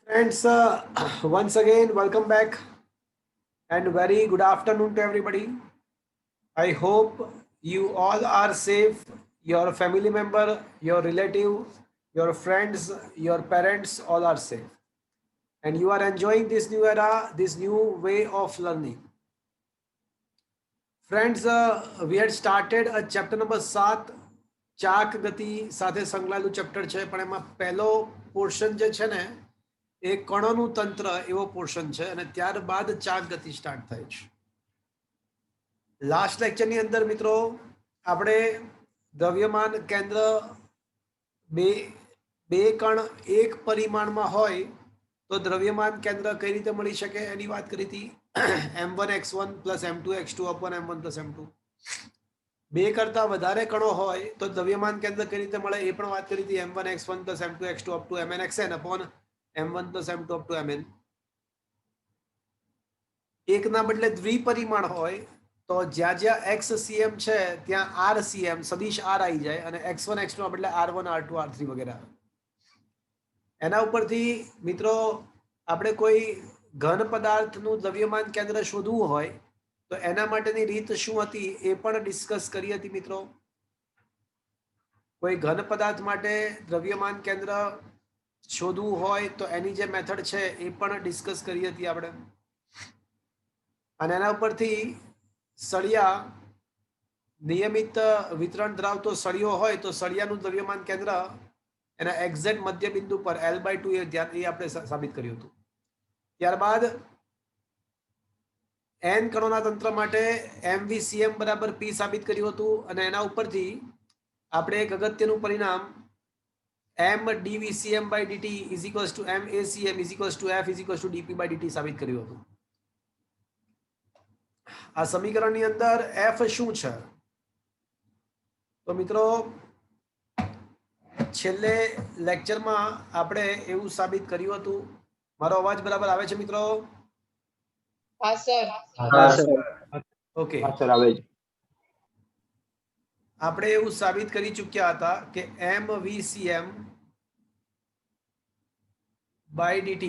Friends, once again, welcome back and very good afternoon to everybody. I hope you all are safe, your family member, your relative, your friends, your parents, all are safe. And you are enjoying this new era, this new way of learning. Friends, we had started a chapter number 7 ચાક ગતિ સાથે સંકળાયેલું chapter છે પણ એમાં પહેલો portion જે છે ને એ કણોનું તંત્ર એવો પોર્શન છે અને ત્યારબાદ ચાક ગતિ સ્ટાર્ટ થાય છે. લાસ્ટ લેક્ચરની અંદર મિત્રો આપણે દ્રવ્યમાન કેન્દ્ર બે બે કણ એક પરિમાણમાં હોય તો દ્રવ્યમાન કેન્દ્ર કઈ રીતે મળી શકે એની વાત કરી હતી. m1x1 plus m2x2 upon m1 plus m2. બે કરતા વધારે કણો હોય તો દ્રવ્યમાન કેન્દ્ર કઈ રીતે મળે એ પણ વાત કરી હતી. m1x1 plus m2x2 up to mnxn upon m1 plus m2 up to mn. એકના બદલે દ્વિપરિમાણ હોય તો જ્યાં જ્યાં xcm છે ત્યાં rcm સદિશ r આવી જાય અને x1 x2 ના બદલે r1 r2 r3 વગેરે આવે. એના ઉપરથી મિત્રો આપણે કોઈ ઘન પદાર્થનું દ્રવ્યમાન કેન્દ્ર શોધવું હોય તો એના માટેની રીત શું હતી એ પણ ડિસ્કસ કરી હતી મિત્રો. કોઈ ઘન પદાર્થ માટે દ્રવ્યમાન કેન્દ્ર શોધવું હોય તો એની જે મેથડ છે એ પણ ડિસ્કસ કરી હતી આપણે. અને એના ઉપરથી સળિયા નિયમિત વિતરણ ધરાવતો સળિયો હોય તો સળિયાનું દ્રવ્યમાન કેન્દ્ર એના એક્ઝેક્ટ મધ્ય બિંદુ પર L/2 એ આપણે સાબિત કર્યું હતું. ત્યારબાદ n કણોના તંત્ર માટે mvcm બરાબર p સાબિત કર્યું હતું અને એના ઉપરથી આપણે એક અગત્યનું પરિણામ m dvcm by dt is equals to m acm is equals to f is equals to dp by dt સાબિત કર્યું હતું. આ સમીકરણની અંદર f શું છે તો મિત્રો છેલ્લે લેક્ચરમાં આપણે એવું સાબિત કર્યું હતું. મારો અવાજ બરાબર આવે છે મિત્રો? હા સર. ઓકે, આવે છે. આપણે એવું સાબિત કરી ચૂક્યા હતા કે mvcm by dt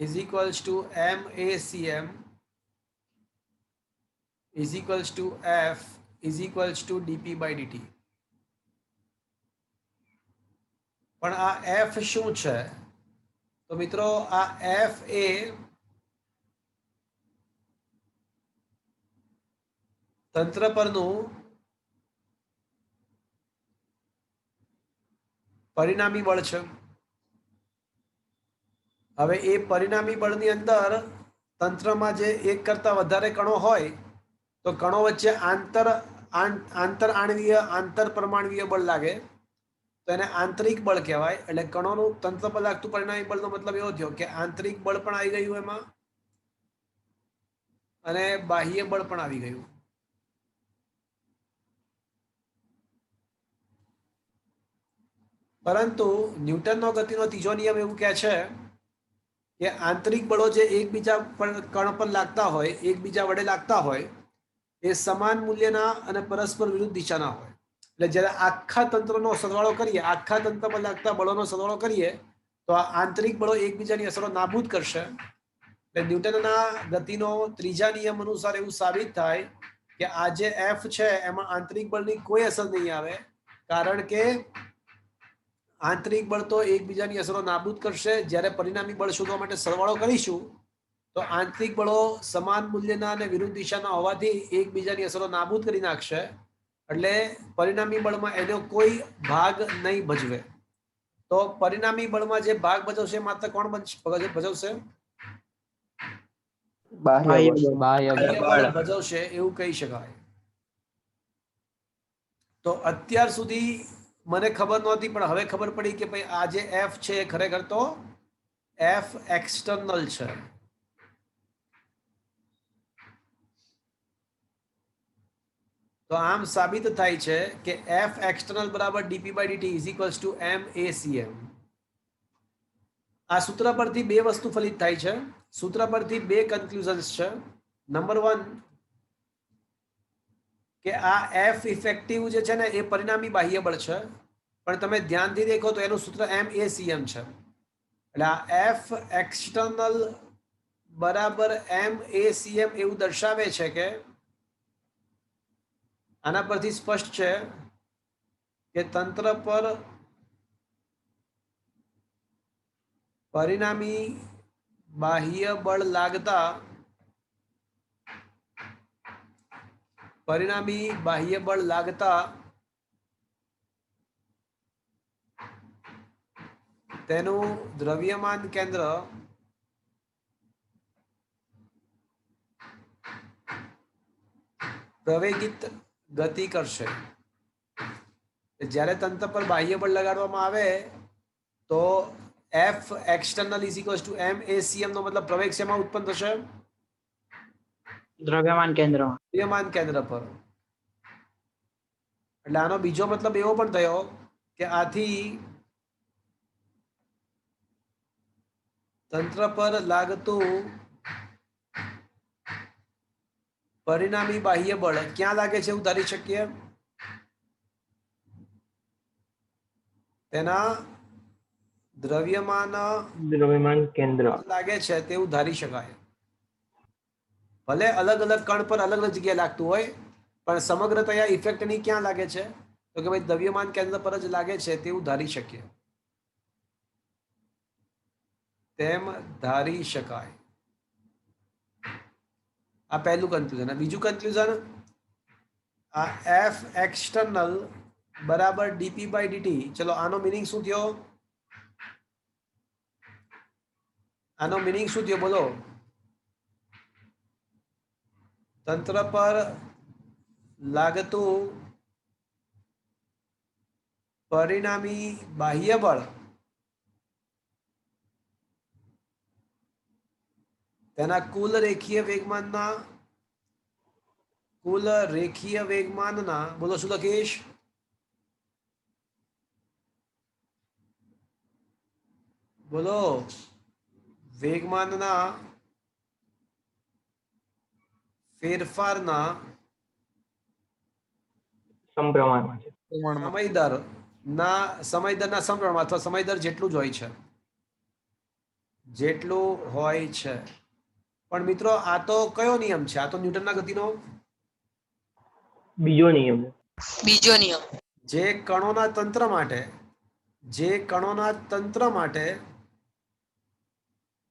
is equals to macm is equals to f is equals to dp by dt. પણ આ f શું છે તો મિત્રો આ f એ તંત્ર પરનું પરિણામી બળ છે. હવે એ પરિણામી બળની અંદર તંત્રમાં જે એક કરતા વધારે કણો હોય તો કણો વચ્ચે આંતર આણવીય આંતર પરમાણવીય બળ લાગે તો એને આંતરિક બળ કહેવાય. એટલે કણોનું તંત્ર પર લાગતું પરિણામી બળનો મતલબ એવો થયો કે આંતરિક બળ પણ આવી ગયું એમાં અને બાહ્ય બળ પણ આવી ગયું. પરંતુ ન્યૂટનનો ગતિનો ત્રીજો નિયમ એવું કહે છે કે આંતરિક બળો જે એકબીજા પર કણ પર લાગતા હોય એકબીજા વડે લાગતા હોય એ સમાન મૂલ્યના અને પરસ્પર વિરુદ્ધ દિશાના હોય. એટલે જ્યારે આખા તંત્રનો સરવાળો કરીએ આખા તંત્ર પર લાગતા બળોનો સરવાળો કરીએ તો આ આંતરિક બળો એકબીજાની અસરો નાબૂદ કરશે. એટલે ન્યૂટનના ગતિનો ત્રીજા નિયમ અનુસાર એવું સાબિત થાય કે આ જે એફ છે એમાં આંતરિક બળની કોઈ અસર નહીં આવે કારણ કે આંતરિક બળ તો એકબીજાની અસરો નાબૂદ કરશે. જ્યારે પરિણામી બળ શોધવા માટે સરવાળો કરીશું તો આંતરિક બળો સમાન મૂલ્યના અને વિરુદ્ધ દિશાના હોવાથી એકબીજાની અસરો નાબૂદ કરી નાખશે. એટલે પરિણામી બળમાં એનો કોઈ ભાગ નહીં ભજવે. તો પરિણામી બળમાં જે ભાગ ભજવશે માત્ર કોણ ભજવશે? બાહ્ય બળ ભજવશે એવું કહી શકાય. તો અત્યાર સુધી મને ખબર નહોતી પણ હવે ખબર પડી કે ભાઈ આ જે એફ છે એ ખરેખર તો એફ એક્સટર્નલ છે. તો આમ સાબિત થાય છે કે એફ એક્સટર્નલ બરાબર dp by dt is equals to MACM. આ સૂત્ર પરથી બે વસ્તુ ફલિત થાય છે. સૂત્ર પરથી બે કન્ક્લુઝન્સ છે. નંબર 1 કે આ એફ ઇફેક્ટિવ જે છે ને એ પરિણામી બાહ્ય બળ છે પણ તમે ધ્યાનથી દેખો તો એનું સૂત્ર MACM છે. એટલે આ એફ એક્સટર્નલ બરાબર MACM એવું દર્શાવે છે કે આના પરથી સ્પષ્ટ છે કે તંત્ર પર પરિણામી બાહ્ય બળ લાગતા તેનું દ્રવ્યમાન કેન્દ્ર પ્રવેગિત ગતિ કરશે. જ્યારે તંત્ર પર બાહ્ય બળ લગાડવામાં આવે તો F external is equals to MACM નો મતલબ પ્રવેગ શેમાં ઉત્પન્ન થશે? દ્રવ્યમાન કેન્દ્રમાં. દ્રવ્યમાન કેન્દ્ર પર. એટલે આનો બીજો મતલબ એવો પણ થયો કે આથી તંત્ર પર લાગતું પરિણામી બાહ્ય બળ ક્યાં લાગે છે એવું ધારી શકીએ? તેના દ્રવ્યમાન કેન્દ્ર લાગે છે તેવું ધારી શકાય. ભલે અલગ અલગ કણ પર અલગ અલગ જગ્યાએ લાગતું હોય પણ સમગ્રતયા ઇફેક્ટની ક્યાં લાગે છે? તો કે ભાઈ દ્રવ્યમાન કેન્દ્ર પર જ લાગે છે તેવું ધારી શકીએ. તેમ ધારી શકાય. આ પહેલું કન્ક્લુઝન. બીજું કન્ક્લુઝન, આ એફ એક્સટર્નલ બરાબર dp/dt. ચલો આનો મિનિંગ શું થયો? આનો મિનિંગ શું થયો બોલો? તંત્ર પર લાગતું પરિણામી બાહ્ય બળ તેના કુલ રેખીય વેગમાનના બોલો શું લખીશ? બોલો વેગમાનના ફેરફારના સમપ્રમાણમાં છે. સમયદરના સમપ્રમાણમાં અથવા સમયદર જેટલું જ હોય છે. પણ મિત્રો આ તો કયો નિયમ છે? આ તો ન્યૂટનના ગતિનો બીજો નિયમ. જે કણોના તંત્ર માટે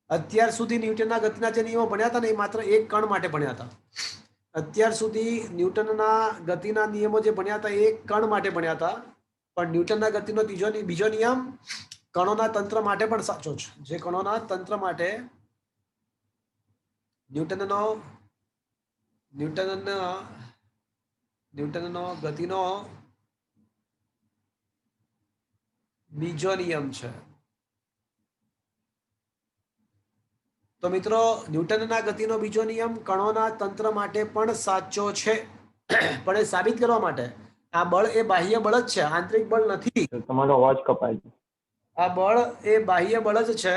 અત્યાર સુધી ન્યૂટનના ગતિના જે નિયમો ભણ્યા હતા ને એ માત્ર એક કણ માટે ભણ્યા હતા. અત્યાર સુધી ન્યૂટનના ગતિના નિયમો જે ભણ્યા હતા એ કણ માટે ભણ્યા હતા. પણ ન્યૂટનના ગતિનો બીજો નિયમ કણોના તંત્ર માટે પણ સાચો છે. જે કણોના તંત્ર માટે ન્યૂટનનો ગતિનો બીજો નિયમ છે. તો મિત્રો ન્યૂટનના ગતિનો બીજો નિયમ કણોના તંત્ર માટે પણ સાચો છે. પણ એ સાબિત કરવા માટે આ બળ એ બાહ્ય બળ જ છે, આંતરિક બળ નથી. તમારો અવાજ કપાય છે. આ બળ એ બાહ્ય બળ જ છે,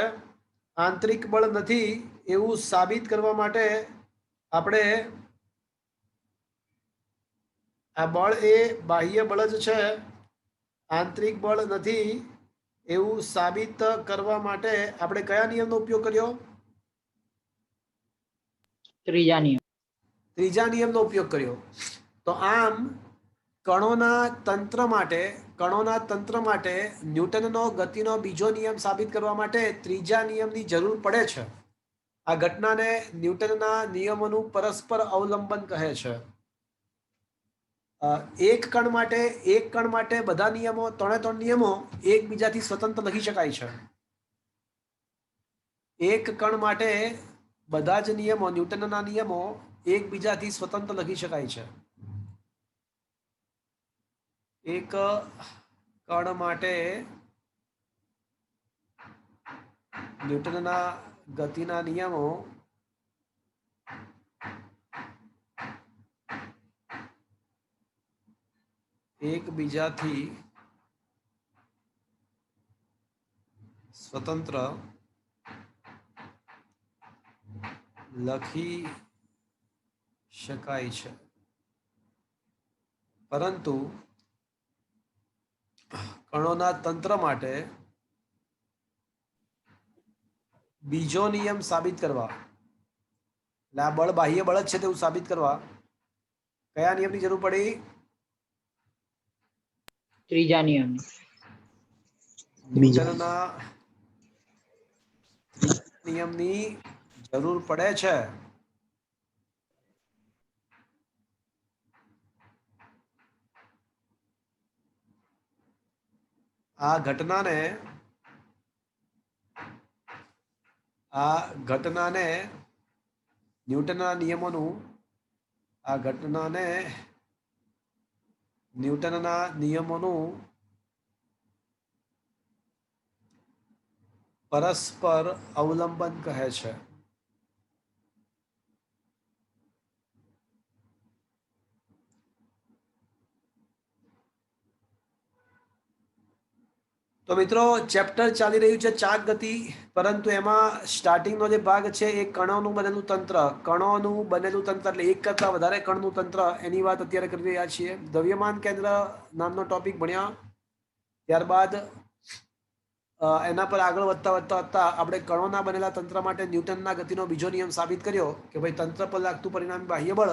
આંતરિક બળ નથી એવું સાબિત કરવા માટે આપણે આ બળ એ બાહ્ય બળ જ છે, આંતરિક બળ નથી એવું સાબિત કરવા માટે આપણે કયા નિયમનો ઉપયોગ કર્યો? ત્રીજા નિયમનો ઉપયોગ કર્યો. તો આમ કણોના તંત્ર માટે ન્યૂટનનો ગતિનો બીજો નિયમ સાબિત કરવા માટે ત્રીજા નિયમની જરૂર પડે છે. આ ઘટનાને ન્યૂટનના નિયમોનું પરસ્પર અવલંબન કહે છે. એક કણ માટે બધા નિયમો, ત્રણ નિયમો એકબીજાથી સ્વતંત્ર લખી શકાય છે. એક કણ માટે બધા જ નિયમો, ન્યૂટનના નિયમો એકબીજાથી સ્વતંત્ર લખી શકાય છે. એક કણ માટે ન્યૂટનના ગતિના નિયમો એકબીજાથી સ્વતંત્ર લખી શકાય છે. પરંતુ કણોના તંત્ર માટે બીજો નિયમ સાબિત કરવા, એટલે આ બળ બાહ્ય બળ જ છે તેવું સાબિત કરવા કયા નિયમની જરૂર પડી? ત્રીજા નિયમની. ન્યૂટનના ત્રીજા નિયમની જરૂર પડે છે. આ ઘટનાને ન્યૂટનના નિયમોનું પરસ્પર અવલંબન કહે છે. તો મિત્રો ચેપ્ટર ચાલી રહ્યું છે ચાક ગતિ, પરંતુ એમાં સ્ટાર્ટિંગનો જે ભાગ છે એ કણોનું બનેલું તંત્ર એટલે એક કરતા વધારે કણનું તંત્ર, એની વાત અત્યારે કરી રહ્યા છીએ. દ્રવ્યમાન કેન્દ્ર નામનો ટોપિક ભણ્યા, ત્યારબાદ એના પર આગળ વધતા આપણે કણોના બનેલા તંત્ર માટે ન્યૂટનના ગતિનો બીજો નિયમ સાબિત કર્યો કે ભાઈ તંત્ર પર લાગતું પરિણામી બાહ્ય બળ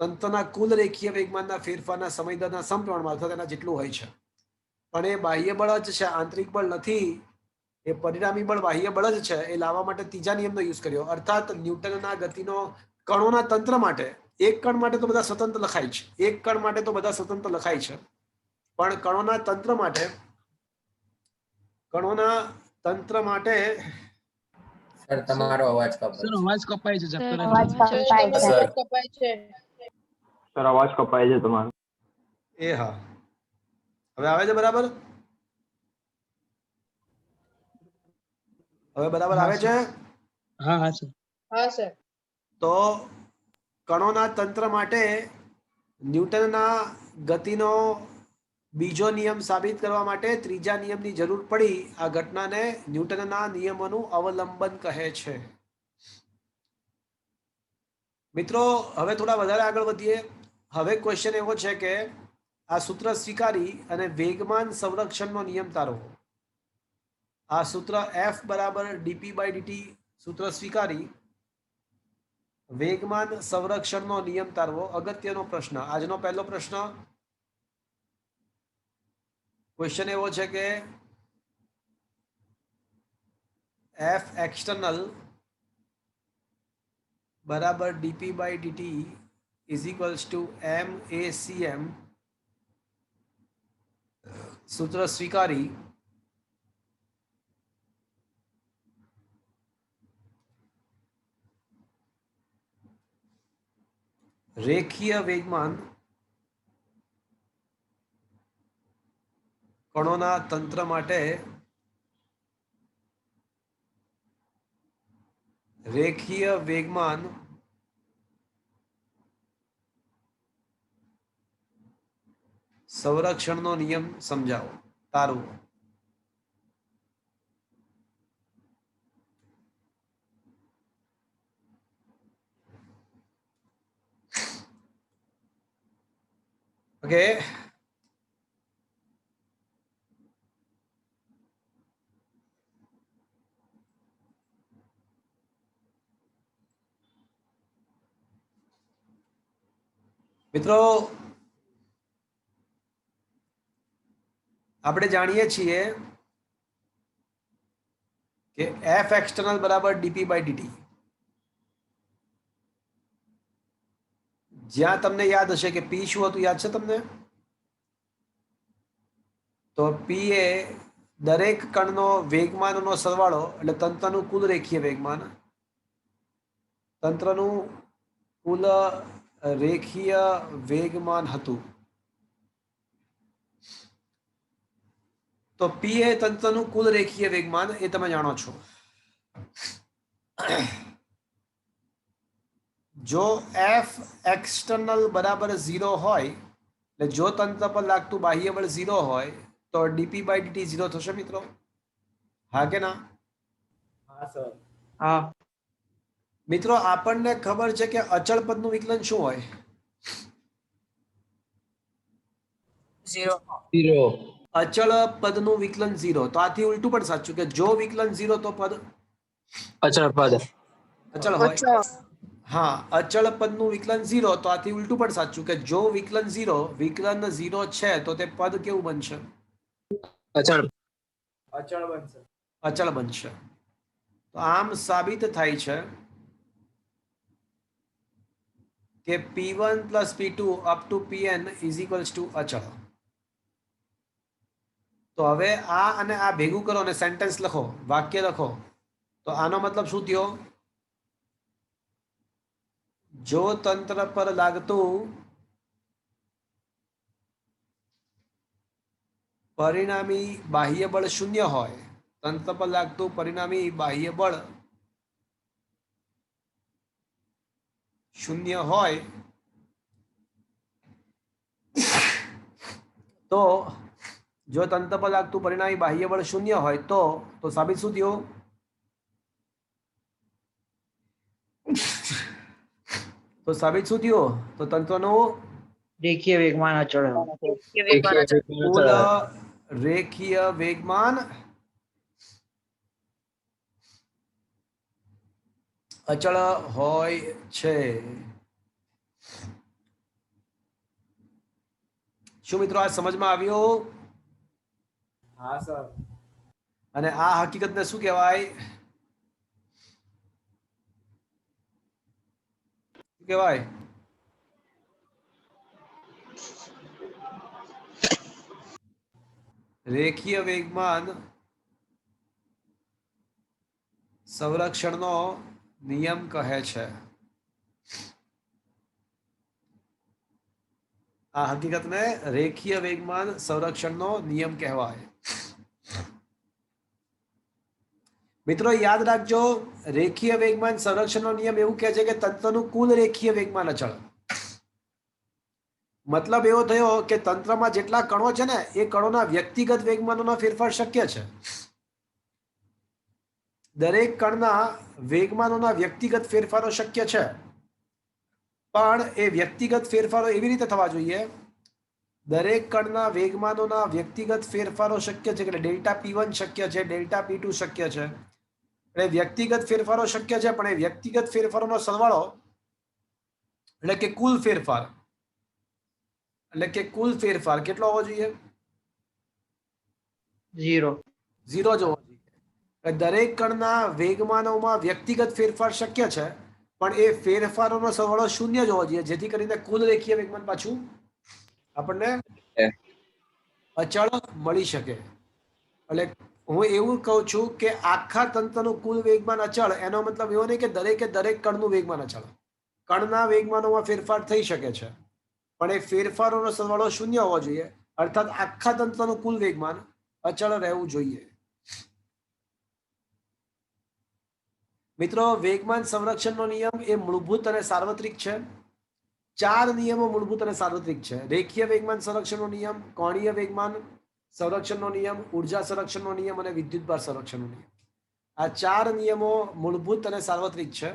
તંત્રના કુલ રેખીય વેગમાનના ફેરફારના સમયદરના સમપ્રમાણમાં અથવા તેના જેટલું હોય છે. પણ એ બાહ્ય બળ જ છે, આંતરિક બળ નથી. એ પરિણામી બળ બાહ્ય બળ જ છે. એ લાવવા માટે ત્રીજા નિયમનો યુઝ કર્યો. અર્થાત ન્યૂટનના ગતિનો કણોના તંત્ર માટે, એક કણ માટે તો બધા સ્વતંત્ર લખાય છે, પણ કણોના તંત્ર માટે સર તમારો અવાજ કપાય છે. અવાજ કપાય છે. સર અવાજ કપાય છે તમારો. એ હા, હવે આવે છે બરાબર? હવે બરાબર આવે છે? હા સર. તો કણોના તંત્ર માટે ન્યૂટનના ગતિનો બીજો નિયમ સાબિત કરવા માટે ત્રીજા નિયમની જરૂર પડી. આ ઘટનાને ન્યૂટનના નિયમોનું અવલંબન કહે છે. મિત્રો હવે થોડા વધારે આગળ વધીએ. હવે ક્વેશ્ચન એવો છે કે આ સૂત્ર સ્વીકારી અને વેગમાન સંરક્ષણનો નિયમ તારવો. આ સૂત્ર F બરાબર dp/dt સૂત્ર સ્વીકારી વેગમાન સંરક્ષણનો નિયમ તારવો. અગત્યનો પ્રશ્ન, આજનો પહેલો પ્રશ્ન. ક્વેશ્ચન એવો છે કે F external બરાબર dp/dt is equals to MACM સૂત્ર સ્વીકારી રેખીય વેગમાન કણોના તંત્ર માટે રેખીય વેગમાન સંરક્ષણનો નિયમ સમજાવો, તારવો. ઓકે, મિત્રો આપણે જાણીએ છીએ કે F external બરાબર dp/dt. જ્યાં તમને યાદ હશે કે P શું હતું, યાદ છે તમને? તો P એ દરેક કણનો વેગમાનનો સરવાળો, એટલે તંત્રનું કુલ રેખીય વેગમાન, તંત્રનું કુલ રેખીય વેગમાન હતું. તો P એ તંત્રનું કુલ રેખીય વેગમાન, એ તમે જાણો છો. જો F external બરાબર 0 હોય, એટલે જો તંત્ર પર લાગતું બાહ્ય બળ 0 હોય તો dp/dt 0 થશે મિત્રો? હા કે ના? હા સર. હા. મિત્રો આપણને ખબર છે કે અચળ પદનું વિકલન શું હોય? 0. અચળ પદનું વિકલન 0. તો આથી ઉલટું પણ સાચું કે જો વિકલન 0 તો પદ અચળ પદ. અચળ હોય, હા, અચળ પદનું વિકલન 0, તો આથી ઉલટું પણ સાચું કે જો વિકલન 0 છે તો તે પદ કેવું બનશે? અચળ. અચળ બનશે. અચળ બનશે. તો આમ સાબિત થાય છે કે P1 plus P2 up to Pn is equals two અચળ. તો હવે આ અને આ ભેગું કરો અને સેન્ટેન્સ લખો, વાક્ય લખો. તો આનો મતલબ શું થયો? જો તંત્ર પર લાગતું પરિણામી બાહ્ય બળ 0 હોય, તંત્ર પર લાગતું પરિણામી બાહ્ય બળ 0 હોય તો જો તંત્ર પર લાગતું પરિણામી બાહ્ય બળ 0 હોય તો સાબિત શું થયું? તો સાબિત શું થયું? તો તંત્રનું રેખીય વેગમાન અચળ હોય. કુલ રેખીય વેગમાન અચળ હોય છે. શું મિત્રો આ સમજમાં આવ્યું? હા સર. અને આ હકીકતને શું કહેવાય? શું કહેવાય? રેખીય વેગમાન સંરક્ષણનો નિયમ કહે છે. આ હકીકતને રેખીય વેગમાન સંરક્ષણનો નિયમ કહેવાય. મિત્રો યાદ રાખજો, રેખીય વેગમાન સંરક્ષણનો નિયમ એવું કહે છે કે તંત્રનું કુલ રેખીય વેગમાન અચળ. મતલબ એવો થયો કે તંત્રમાં જેટલા કણો છે ને એ કણોના વ્યક્તિગત વેગમાનોના ફેરફાર શક્ય છે. દરેક કણના વેગમાનોના વ્યક્તિગત ફેરફારો શક્ય છે, પણ એ વ્યક્તિગત ફેરફારો એવી રીતે થવા જોઈએ, દરેક કણના વેગમાનોના વ્યક્તિગત ફેરફારો શક્ય છે એટલે ડેલ્ટા P1 શક્ય છે, ડેલ્ટા P2 શક્ય છે. એટલે વ્યક્તિગત ફેરફારો શક્ય છે, પણ એ વ્યક્તિગત ફેરફારોનો સરવાળો એટલે કે કુલ ફેરફાર કેટલો હોવો જોઈએ? 0. 0 જ હોવો જોઈએ. દરેક કણના વેગમાનોમાં વ્યક્તિગત ફેરફાર શક્ય છે, પણ એ ફેરફારોનો સરવાળો 0 જ હોવો જોઈએ, જેથી કરીને કુલ રેખીય વેગમાન પાછું આપણને અચળ મળી શકે. એટલે હું એવું કહું છું કે આખા તંત્રનું કુલ વેગમાન અચળ, એનો મતલબ એવો નહીં કે દરેક કણનું વેગમાન અચળ. કણના વેગમાનોમાં ફેરફાર થઈ શકે છે, પણ એ ફેરફારોનો સરવાળો 0 હોવો જોઈએ, અર્થાત આખા તંત્રનું કુલ વેગમાન અચળ રહેવું જોઈએ. મિત્રો વેગમાન સંરક્ષણનો નિયમ એ મૂળભૂત અને સાર્વત્રિક છે. 4 નિયમો મૂળભૂત અને સાર્વત્રિક છે: રેખીય વેગમાન સંરક્ષણનો નિયમ, કોણીય વેગમાન સંરક્ષણનો નિયમ, ઉર્જા સંરક્ષણનો નિયમ અને વિદ્યુતભાર સંરક્ષણનો નિયમ. આ 4 નિયમો મૂળભૂત અને સાર્વત્રિક છે.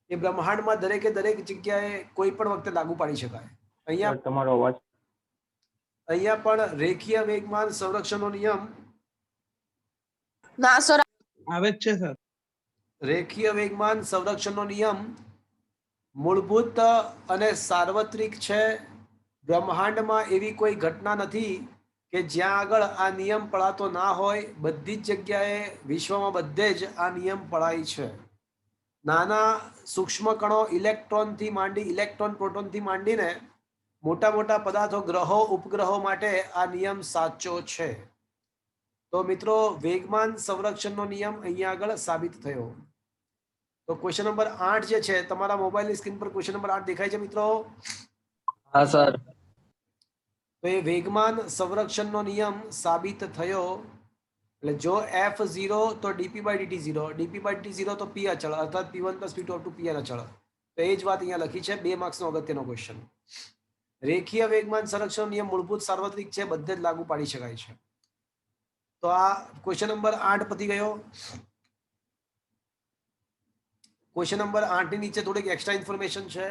એ બ્રહ્માંડમાં દરેક જગ્યાએ કોઈ પણ વખતે લાગુ પાડી શકાય. અહીંયા તમારો અવાજ. અહીંયા પણ રેખીય વેગમાન સંરક્ષણનો નિયમ ના સર આવે જ છે સર. રેખીય વેગમાન સંરક્ષણનો નિયમ મૂળભૂત અને સાર્વત્રિક છે. બ્રહ્માંડમાં એવી કોઈ ઘટના નથી કે જ્યાં આગળ આ નિયમ પળાતો ના હોય. બધી જ જગ્યાએ વિશ્વમાં બધે જ આ નિયમ પળાય છે. નાના સૂક્ષ્મ કણો ઇલેક્ટ્રોન પ્રોટોનથી માંડીને મોટા પદાર્થો, ગ્રહો, ઉપગ્રહો માટે આ નિયમ સાચો છે. તો મિત્રો વેગમાન સંરક્ષણનો નિયમ અહીંયા આગળ સાબિત થયો. તો ક્વેશ્ચન નંબર 8 જે છે, તમારા મોબાઈલની સ્ક્રીન પર ક્વેશ્ચન નંબર 8 દેખાય છે મિત્રો? હા સર. તો એ વેગમાન સંરક્ષણનો નિયમ સાબિત થયો. એટલે જો F0 તો dp/dt 0, dp/dt 0 તો P અચળ, અર્થાત P1 + P2 up to Pn અચળ. તો એ જ વાત અહીંયા લખી છે. 2 માર્ક્સનો અગત્યનો ક્વેશ્ચન. રેખીય વેગમાન સંરક્ષણ નિયમ મૂળભૂત સાર્વત્રિક છે, બધે જ લાગુ પાડી શકાય છે. તો આ ક્વેશ્ચન નંબર 8 પતી ગયો. ક્વેશ્ચન નંબર 8 ની નીચે થોડીક એક્સ્ટ્રા ઇન્ફોર્મેશન છે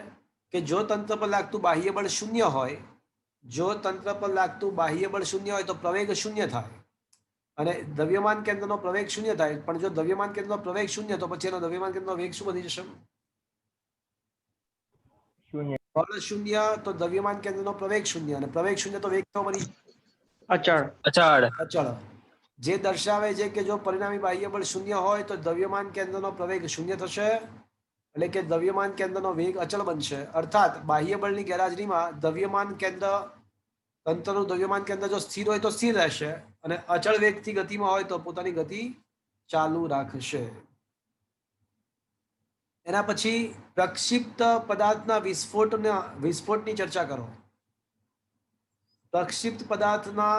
કે જો તંત્ર પર લાગતું બાહ્ય બળ 0 હોય, તો પ્રવેગ 0 થાય. અને દ્રવ્યમાન કેન્દ્રનો પ્રવેગ શૂન્ય થાય, પણ જો દ્રવ્યમાન કેન્દ્રનો પ્રવેગ શૂન્ય તો પછી એનો દ્રવ્યમાન કેન્દ્રનો વેગ શું બની જશે? शून्य બળ શૂન્ય તો દ્રવ્યમાન કેન્દ્રનો પ્રવેગ શૂન્ય, અને પ્રવેગ શૂન્ય તો વેગ કેવો બની અચળ અચળ અચળ, જે દર્શાવે છે કે જો પરિણામી બાહ્ય બળ શૂન્ય હોય તો દ્રવ્યમાન કેન્દ્રનો પ્રવેગ શૂન્ય થશે, એટલે કે દ્રવ્યમાન કેન્દ્રનો વેગ અચળ બનશે. અર્થાત બાહ્ય બળની ગેરહાજરીમાં દ્રવ્યમાન કેન્દ્ર તંત્રનું દ્રવ્યમાન કેન્દ્ર જો સ્થિર હોય તો સ્થિર રહેશે, અને અચળ વેગથી ગતિમાં હોય તો પોતાની ગતિ ચાલુ રાખશે. એના પછી પ્રક્ષિપ્ત પદાર્થના વિસ્ફોટની ચર્ચા કરો. પ્રક્ષિપ્ત પદાર્થના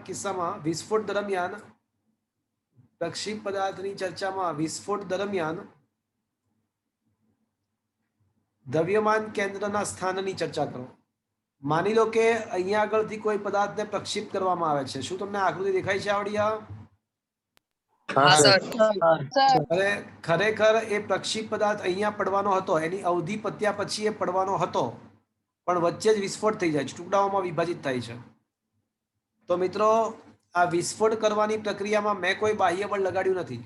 કિસ્સામાં વિસ્ફોટ દરમિયાન પ્રક્ષિપ્ત પદાર્થની ચર્ચામાં વિસ્ફોટ દરમિયાન દ્રવ્યમાન કેન્દ્રના સ્થાનની ચર્ચા કરો. માની લો કે અહીંયા આગળથી કોઈ પદાર્થને પ્રક્ષિપ્ત કરવામાં આવે છે. શું તમને આકૃતિ દેખાય છે આવડિયા? હા સર અરે ખરેખર એ પ્રક્ષિપ્ત પદાર્થ અહીંયા પડવાનો હતો, એની અવધિ પત્યા પછી એ પડવાનો હતો, પણ વચ્ચે જ વિસ્ફોટ થઈ જાય છે, ટુકડાઓમાં વિભાજિત થાય છે. તો મિત્રો, આ વિસ્ફોટ કરવાની પ્રક્રિયામાં મેં કોઈ બાહ્ય બળ લગાડ્યું નથી,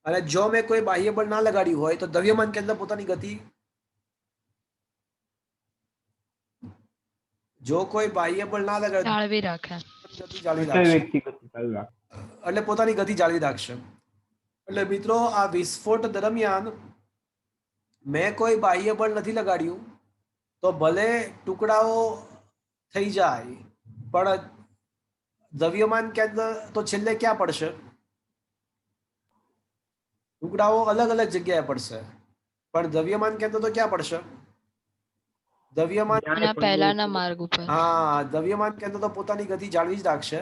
અને જો મેં કોઈ બાહ્ય બળ ના લગાડ્યું હોય તો દ્રવ્યમાન કેન્દ્ર પોતાની ગતિ, જો કોઈ બાહ્ય બળ ના લગાડે જાળવી રાખે. ગતિ જાળવી अचल રાખશે, वेग की गति चालू रख એટલે પોતાની ગતિ જાળવી રાખશે. એટલે મિત્રો, આ વિસ્ફોટ દરમિયાન મેં કોઈ બાહ્ય બળ નથી લગાડ્યું તો ભલે ટુકડાઓ થઈ જાય, પણ દ્રવ્યમાન કેન્દ્ર તો છેલ્લે ક્યાં પડશે? ટુકડાઓ અલગ અલગ જગ્યાએ પડશે, પણ દ્રવ્યમાન કેન્દ્ર તો ક્યાં પડશે? દ્રવ્યમાન એના પહેલાના માર્ગ ઉપર. હા, દ્રવ્યમાન કેન્દ્ર તો પોતાની ગતિ જાળવી જ રાખશે.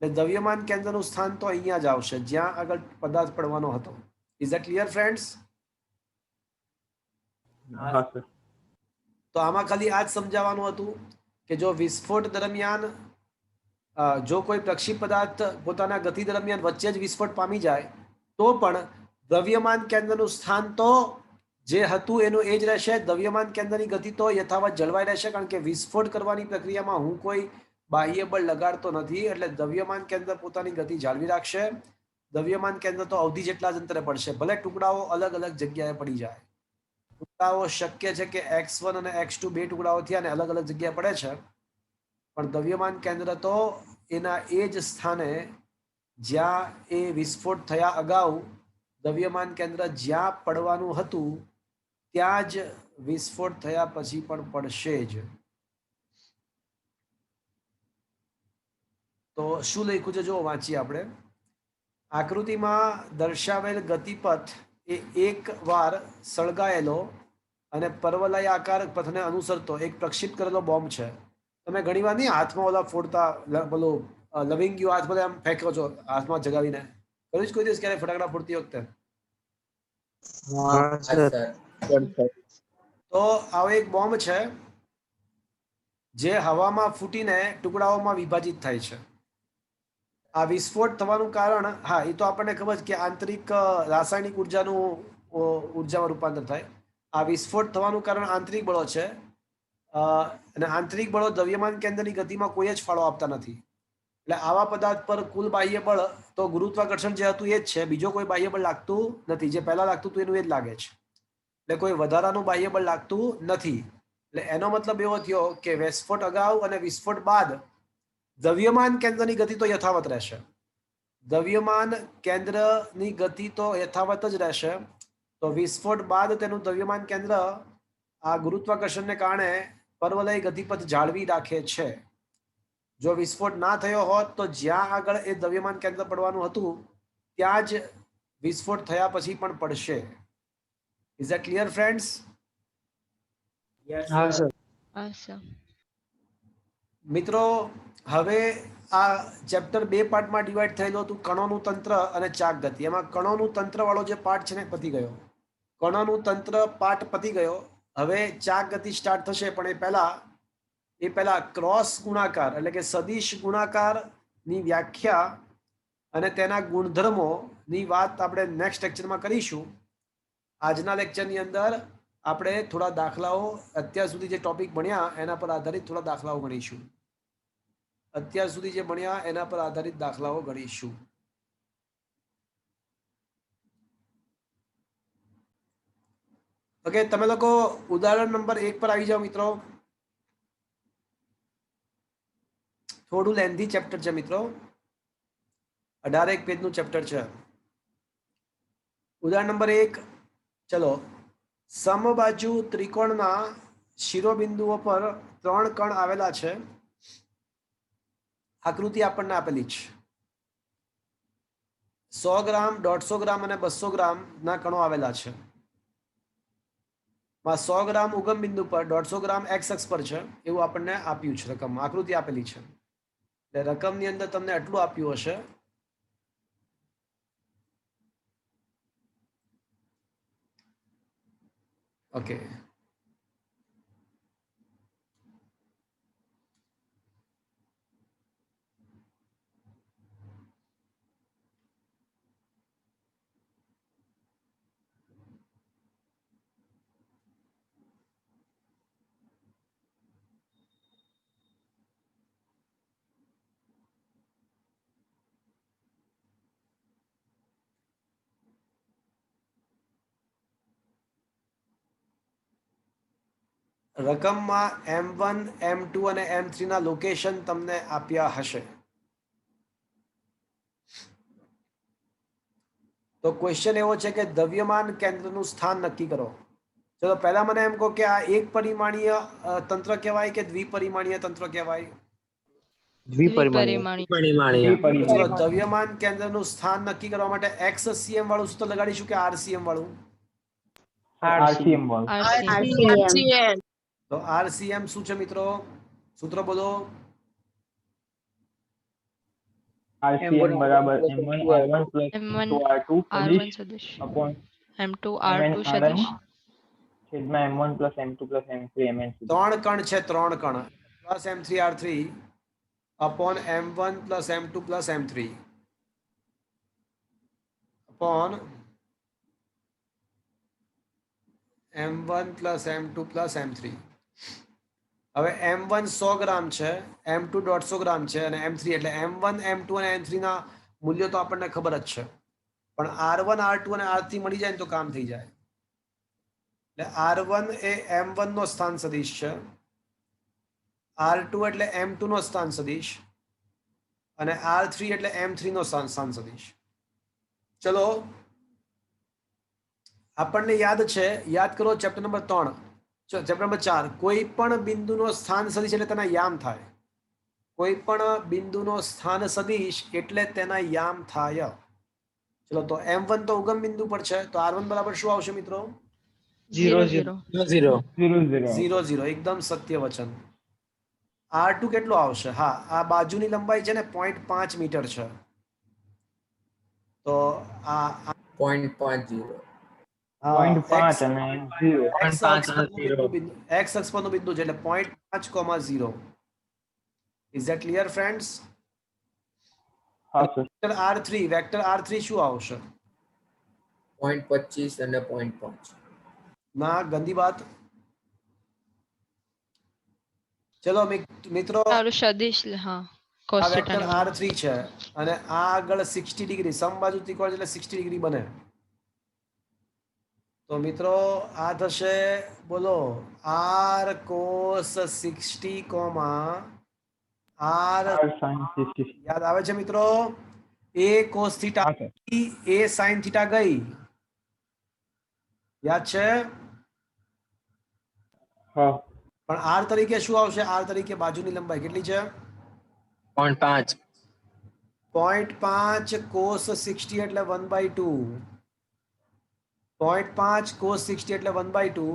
એટલે દ્રવ્યમાન કેન્દ્રનું સ્થાન તો અહીંયા જ આવશે જ્યાં આગળ પદાર્થ પડવાનો હતો. Is that clear friends? हाँ सर તો આમાં ખાલી આ જ સમજાવવાનું હતું કે જો વિસ્ફોટ દરમિયાન જો કોઈ પ્રક્ષિપ્ત પદાર્થ પોતાના ગતિ દરમિયાન વચ્ચે જ વિસ્ફોટ પામી જાય તો પણ દ્રવ્યમાન કેન્દ્રનું સ્થાન તો જે હતું એનું એ જ રહેશે. દ્રવ્યમાન કેન્દ્રની ગતિ તો યથાવત જળવાઈ રહેશે, કારણ કે વિસ્ફોટ કરવાની પ્રક્રિયામાં હું કોઈ બાહ્ય બળ લગાડતો નથી, એટલે દ્રવ્યમાન કેન્દ્ર પોતાની ગતિ જાળવી રાખશે. દ્રવ્યમાન કેન્દ્ર તો અવધિ જેટલા જ અંતરે પડશે, ભલે ટુકડાઓ અલગ અલગ જગ્યાએ પડી જાય. ટુકડાઓ શક્ય છે કે x1 અને x2 બે ટુકડાઓ થયા અને અલગ અલગ જગ્યાએ પડે છે, પણ દ્રવ્યમાન કેન્દ્ર તો એના એ જ સ્થાને જ્યાં એ વિસ્ફોટ થયા અગાઉ દ્રવ્યમાન કેન્દ્ર જ્યાં પડવાનું હતું ત્યાં જ વિસ્ફોટ થયા પછી પણ પડશે જ. તો શું લખ્યું છે જો વાંચીએ આપણે. આકૃતિમાં દર્શાવેલ ગતિપથ એ એક વાર સળગાયેલો અને પર્વલયાકાર પથને અનુસરતો એક પ્રક્ષિપ્ત કરેલો બોમ્બ છે. તમે ઘણી વાર નહીં હાથમાં ઓલા ફોડતા પેલું લવિંગિયું હાથ બધા આમ ફેંકો છો હાથમાં જગાવીને, કર્યું જ કોઈ દિવસ ક્યારે ફટાકડા ફોડતી વખતે? હા સર તો આવો એક બોમ્બ છે જે હવામાં ફૂટીને ટુકડાઓમાં વિભાજિત થાય છે. આ વિસ્ફોટ થવાનું કારણ, હા એ તો આપણને ખબર છે કે આંતરિક રાસાયણિક ઉર્જામાં રૂપાંતર થાય. આ વિસ્ફોટ થવાનું કારણ આંતરિક બળો છે, અને આંતરિક બળો દ્રવ્યમાન કેન્દ્રની ગતિમાં કોઈ જ ફાળો આપતા નથી. એટલે આવા પદાર્થ પર કુલ બાહ્ય બળ તો ગુરુત્વાકર્ષણ જે હતું એ જ છે, બીજો કોઈ બાહ્ય બળ લાગતું નથી. જે પહેલા લાગતું હતું એનું એ જ લાગે છે, એટલે કોઈ વધારાનું બાહ્ય બળ લાગતું નથી. એટલે એનો મતલબ એવો થયો કે વિસ્ફોટ અગાઉ અને વિસ્ફોટ બાદ દ્રવ્યમાન કેન્દ્રની ગતિ તો યથાવત રહેશે. દ્રવ્યમાન કેન્દ્રની ગતિ તો યથાવત જ રહેશે. તો વિસ્ફોટ બાદ તેનું દ્રવ્યમાન કેન્દ્ર આ ગુરુત્વાકર્ષણને કારણે પર્વલય ગતિપથ જાળવી રાખે છે. જો વિસ્ફોટ ના થયો હોત તો જ્યાં આગળ એ દ્રવ્યમાન કેન્દ્ર પડવાનું હતું ત્યાં જ વિસ્ફોટ થયા પછી પણ પડશે. Is that clear friends? Yes, હા sir. સર અચ્છા. મિત્રો, હવે આ ચેપ્ટર બે પાર્ટમાં ડિવાઈડ થયેલું હતું, કણોનું તંત્ર અને ચાક ગતિ. એમાં કણોનું તંત્ર વાળો જે પાર્ટ છે ને પતી ગયો. કણોનું તંત્ર પાર્ટ પતી ગયો. હવે ચાક ગતિ સ્ટાર્ટ થશે, પણ એ પહેલા ક્રોસ ગુણાકાર એટલે કે સદિશ ગુણાકારની વ્યાખ્યા અને તેના ગુણધર્મોની વાત આપણે નેક્સ્ટ લેક્ચરમાં કરીશું. આજના લેક્ચરની અંદર આપણે થોડા દાખલાઓ અત્યાર સુધી જે ટોપિક ભણ્યા એના પર આધારિત થોડા દાખલાઓ ગણીશું. અત્યાર સુધી જે ભણ્યા એના પર આધારિત દાખલાઓ ગણીશું. ઓકે, તમે લોકો ઉદાહરણ નંબર 1 પર આવી જાઓ મિત્રો. થોડું લેન્ધી ચેપ્ટર છે મિત્રો, 18 પેજનું ચેપ્ટર છે. ઉદાહરણ નંબર 1, ચલો. સમબાજુ ત્રિકોણના શિરોબિંદુઓ પર 3 કણ આવેલા છે. આકૃતિ આપણને આપેલી છે. 100 ગ્રામ, 150 ગ્રામ અને 200 ગ્રામ ના કણો આવેલા છે. 100 ગ્રામ ઉગમ બિંદુ પર, 150 ગ્રામ એક્સ અક્ષ પર છે એવું આપણને આપ્યું છે. રકમ આકૃતિ આપેલી છે. એટલે રકમની અંદર તમને આટલું આપ્યું હશે. ઓકે, રકમમાં M1, M2 અને M3 ના લોકેશન તમને આપ્યા હશે. તો ક્વેશ્ચન એવો છે કે દ્રવ્યમાન કેન્દ્રનું સ્થાન નક્કી કરો. ચલો પહેલા મને એમ કહો કે આ એક પરિમાણીય તંત્ર કહેવાય કે દ્વિપરિમાણીય તંત્ર કહેવાય? દ્વિપરિમાણીય. ચલો, દ્રવ્યમાન કેન્દ્રનું સ્થાન નક્કી કરવા માટે XCM વાળું સૂત્ર લગાડીશું કે RCM વાળું? RCM વાળું. RCM. તો RCM શું છે મિત્રો? સૂત્ર બોલો. RCM બરાબર M1 R1 plus M1 M2 R2 R1 સદિશ સદિશ upon M2 Mn R2 સદિશ છેદમાં M1 plus M2 plus M3 Mn સુધી. 3 કણ છે, 3 કણ plus M3 R3 upon M1 plus M2 plus M3 upon M1 plus M2 plus M3. હવે M1 100 ગ્રામ છે, M2 150 ગ્રામ છે અને M3 એટલે M1, M2 અને M3 ના મૂલ્યો તો આપણને ખબર જ છે. પણ R1, R2 અને R3 મળી જાય ને તો કામ થઈ જાય. એટલે R1 એ M1 નો સ્થાન સદિશ છે, R2 એટલે M2 નો સ્થાન સદિશ અને R3 એટલે M3 નો સ્થાન સદિશ. ચલો, આપણને યાદ છે, યાદ કરો ચેપ્ટર નંબર 3, ચેપ્ટર નંબર 4, કોઈ પણ બિંદુનો સ્થાન સદિશ એટલે તેના યામ થાય. કોઈ પણ બિંદુનો સ્થાન સદિશ એટલે તેના યામ થાય. ચલો, તો M1 તો ઉગમ બિંદુ પર છે, તો R1 બરાબર શું આવશે મિત્રો? 0 0 0 0 0. એકદમ સત્ય વચન. R2 કેટલો આવશે? હા, આ બાજુની લંબાઈ છે ને 0.5 મીટર છે. તો આ 0.50 0.5 અને 0. X અક્ષ પરનું બિંદુ છે એટલે 0.5, 0. Is that clear friends? હા સર. વેક્ટર R3 શું આવશે? 0.25 અને 0.5 ના, ગંદી વાત. ચલો મિત્રો, તારું સદિશ હા આ cos વેક્ટર theta R3 છે અને આ આગળ 60 ડિગ્રી સમબાજુ ત્રિકોણ એટલે 60 ડિગ્રી બને. તો મિત્રો આ થશે, બોલો, R cos 60 comma R sin 60. યાદ આવે છે મિત્રો? A cos theta, હા સર. A sin theta ગઈ, યાદ છે? હા. પણ R તરીકે શું આવશે? R તરીકે બાજુની લંબાઈ કેટલી છે? 0.5 0.5 cos 60 એટલે 1/2. 0.5 cos 60 એટલે 1/2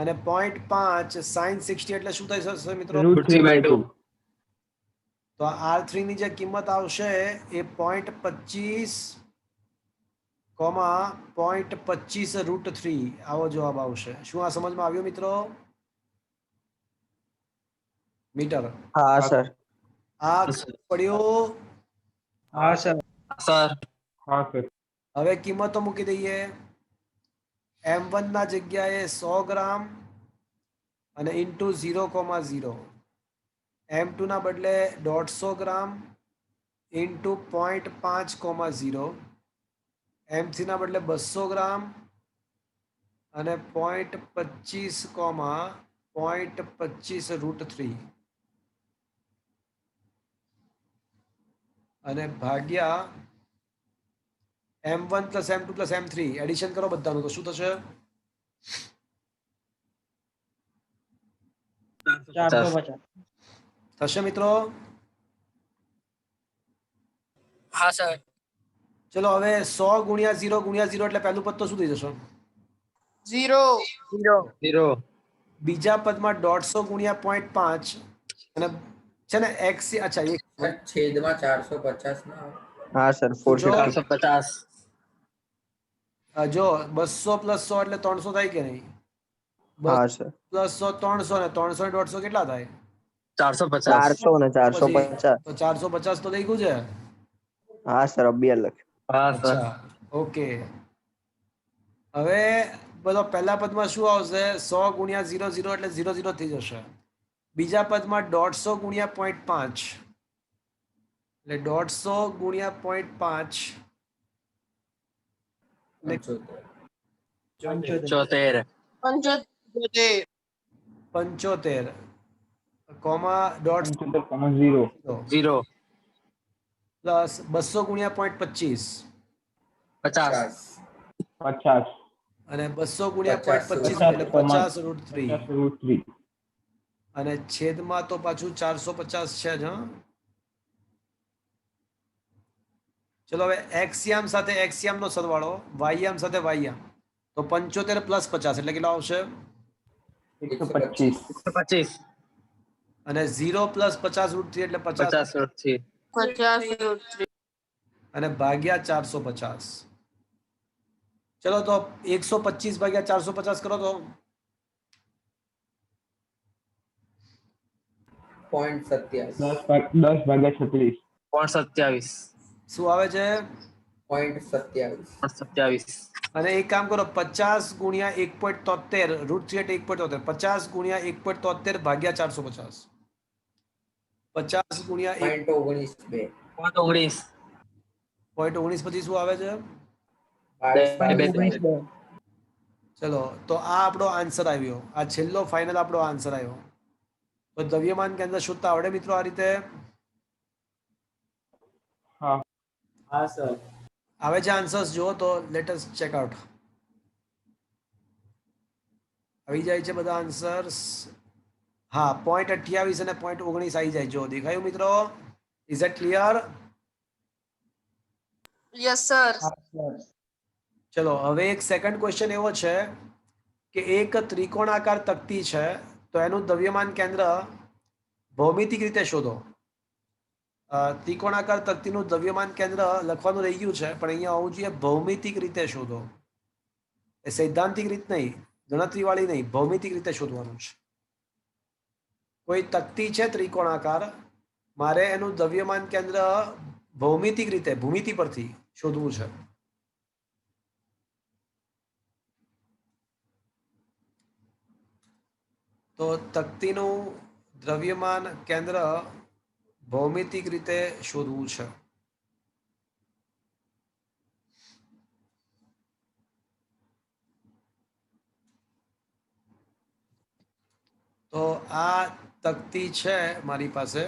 અને 0.5 sin 60 એટલે શું થઈ જશે મિત્રો? √3/2. તો R3 ની જે કિંમત આવશે એ 0.25 કોમા 0.25 √3 આવો જવાબ આવશે. શું આ સમજમાં આવ્યું મિત્રો? મીટર. હા સર આ પડ્યો. હા સર સર હા સર. હવે કિંમતો મૂકી દઈએ. M1 ના જગ્યાએ 100 ગ્રામ અને ઇન્ટુ 0,0, M2 ના બદલે 150 ગ્રામ ઇન્ટુ 0.5,0, M3 ના બદલે 200 ગ્રામ અને 0.25, 0.25√3 અને ભાગ્યા M1 plus M2 plus M3 addition કરો બધાનું તો શું થશે? 450. થશે મિત્રો? हाँ सर ચલો હવે 100 ગુણ્યા 0 ગુણ્યા 0 એટલે પહેલું પદ તો શું થઈ જશે? 0 0 બીજા પદમાં 150 ગુણ્યા 0.5 અને છે ને x અચ્છા એક छेद में 450 ना हाँ सर, 450. 450 જો 200 પ્લસ 100 એટલે 300 થાય કે નહીં? हाँ सर, પ્લસ 100 300 ને 300 ને 150 કેટલા થાય? 450 400 ને પછી 450. તો 450 તો થઈ ગયું છે. हाँ सर, अब भी अलग. हाँ सर અચ્છા ઓકે. હવે બોલો પહેલા પદમાં શું આવશે? 100 ગુણ્યા 0 0 એટલે 0 0 થઈ જશે. બીજા પદમાં 150 ગુણ્યા 0.5 એટલે 150 ગુણ્યા 0.5 74 75 કોમા 75,0 0 પ્લસ 200 ગુણ્યા 0.25 50 50 અને 200 ગુણ્યા 0.25 એટલે 50√3 50√3 અને છેદમાં તો પાછું 450 છે જ. હા ચલો હવે એક્સયામ સાથે એક્સયામ નો સરવાળો વાયયામ સાથે વાયયામ તો 75 પ્લસ 50 એટલે કેટલા આવશે? 125 125 અને 0 પ્લસ 50√3 એટલે 50 50 અને ભાગ્યા 450. ચલો તો 125 ભાગ્યા 450 કરો તો 10 ભાગ્યા 36 27 શું આવે છે? 0.27 અને એક કામ કરો 50 ગુણ્યા 1.73 √3 એટલે 1.73 50 ગુણ્યા 1.73 ભાગ્યા 450 50 ગુણ્યા 0.19 19 1.19 પછી શું આવે છે? 22 ચલો તો આ આપણો આન્સર આવ્યો. આ છેલ્લો ફાઇનલ આપણો આન્સર આવ્યો. તો દ્રવ્યમાન કેન્દ્ર શોધતા આવડે મિત્રો આ રીતે? હા સર આવે છે આન્સર્સ જુઓ તો લેટ અસ ચેક આઉટ. આવી જાય છે બધા આન્સર્સ? હા 0.28 અને 0.19 આવી જાય. જો દેખાયું મિત્રો? Is it clear? Yes, sir. ચલો હવે એક સેકન્ડ ક્વેશ્ચન એવો છે કે એક ત્રિકોણાકાર તકતી છે તો એનું દ્રવ્યમાન કેન્દ્ર ભૌમિતિક રીતે શોધો. ત્રિકોણાકાર તકતીનું દ્રવ્યમાન કેન્દ્ર લખવાનું રહી ગયું છે પણ અહીંયા હોવું જોઈએ ભૌમિતિક રીતે શોધો. એ સૈદ્ધાંતિક રીત નહીં, ગણતરીવાળી નહીં, ભૌમિતિક રીતે શોધવાનું છે. કોઈ તકતી છે ત્રિકોણાકાર, મારે એનું દ્રવ્યમાન કેન્દ્ર ભૌમિતિક રીતે ભૂમિતિ પરથી શોધવું છે. તો તકતીનું દ્રવ્યમાન કેન્દ્ર ભૌમિતિક રીતે શોધવું છે. તો આ તકતી છે મારી પાસે.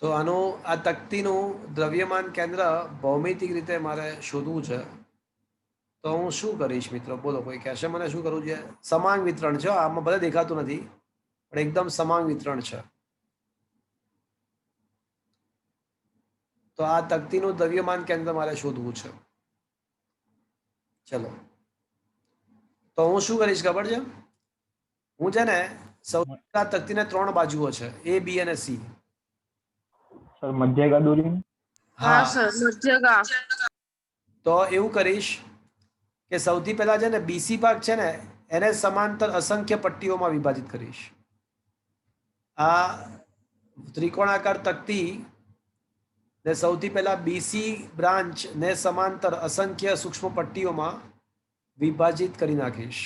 તો આનું આ તકતીનું દ્રવ્યમાન કેન્દ્ર ભૌમિતિક રીતે મારે શોધવું છે. તો હું શું કરીશ મિત્રો? બોલો કોઈ કહેશે મને શું કરવું છે? સમાંગ વિતરણ છે, આમાં ભલે દેખાતું નથી પણ એકદમ સમાંગ વિતરણ છે. તો આ તકતીનું દ્રવ્યમાન કેન્દ્ર મારે શોધવું છે. ચલો તો હું શું કરીશ ખબર છે? હું છે ને સૌથી પહેલા તકતીને 3 બાજુઓ છે A B અને C. સર મધ્યગા દોરી હા સર મધ્યગા તો એવું કરીશ કે સૌથી પહેલા છે ને બીસી ભાગ છે ને એને સમાંતર અસંખ્ય પટ્ટીઓમાં વિભાજિત કરીશ. આ ત્રિકોણાકાર તકતી ને સૌથી પહેલા બીસી બ્રાન્ચ ને સમાંતર અસંખ્ય સૂક્ષ્મ પટ્ટીઓમાં વિભાજિત કરી નાખીશ.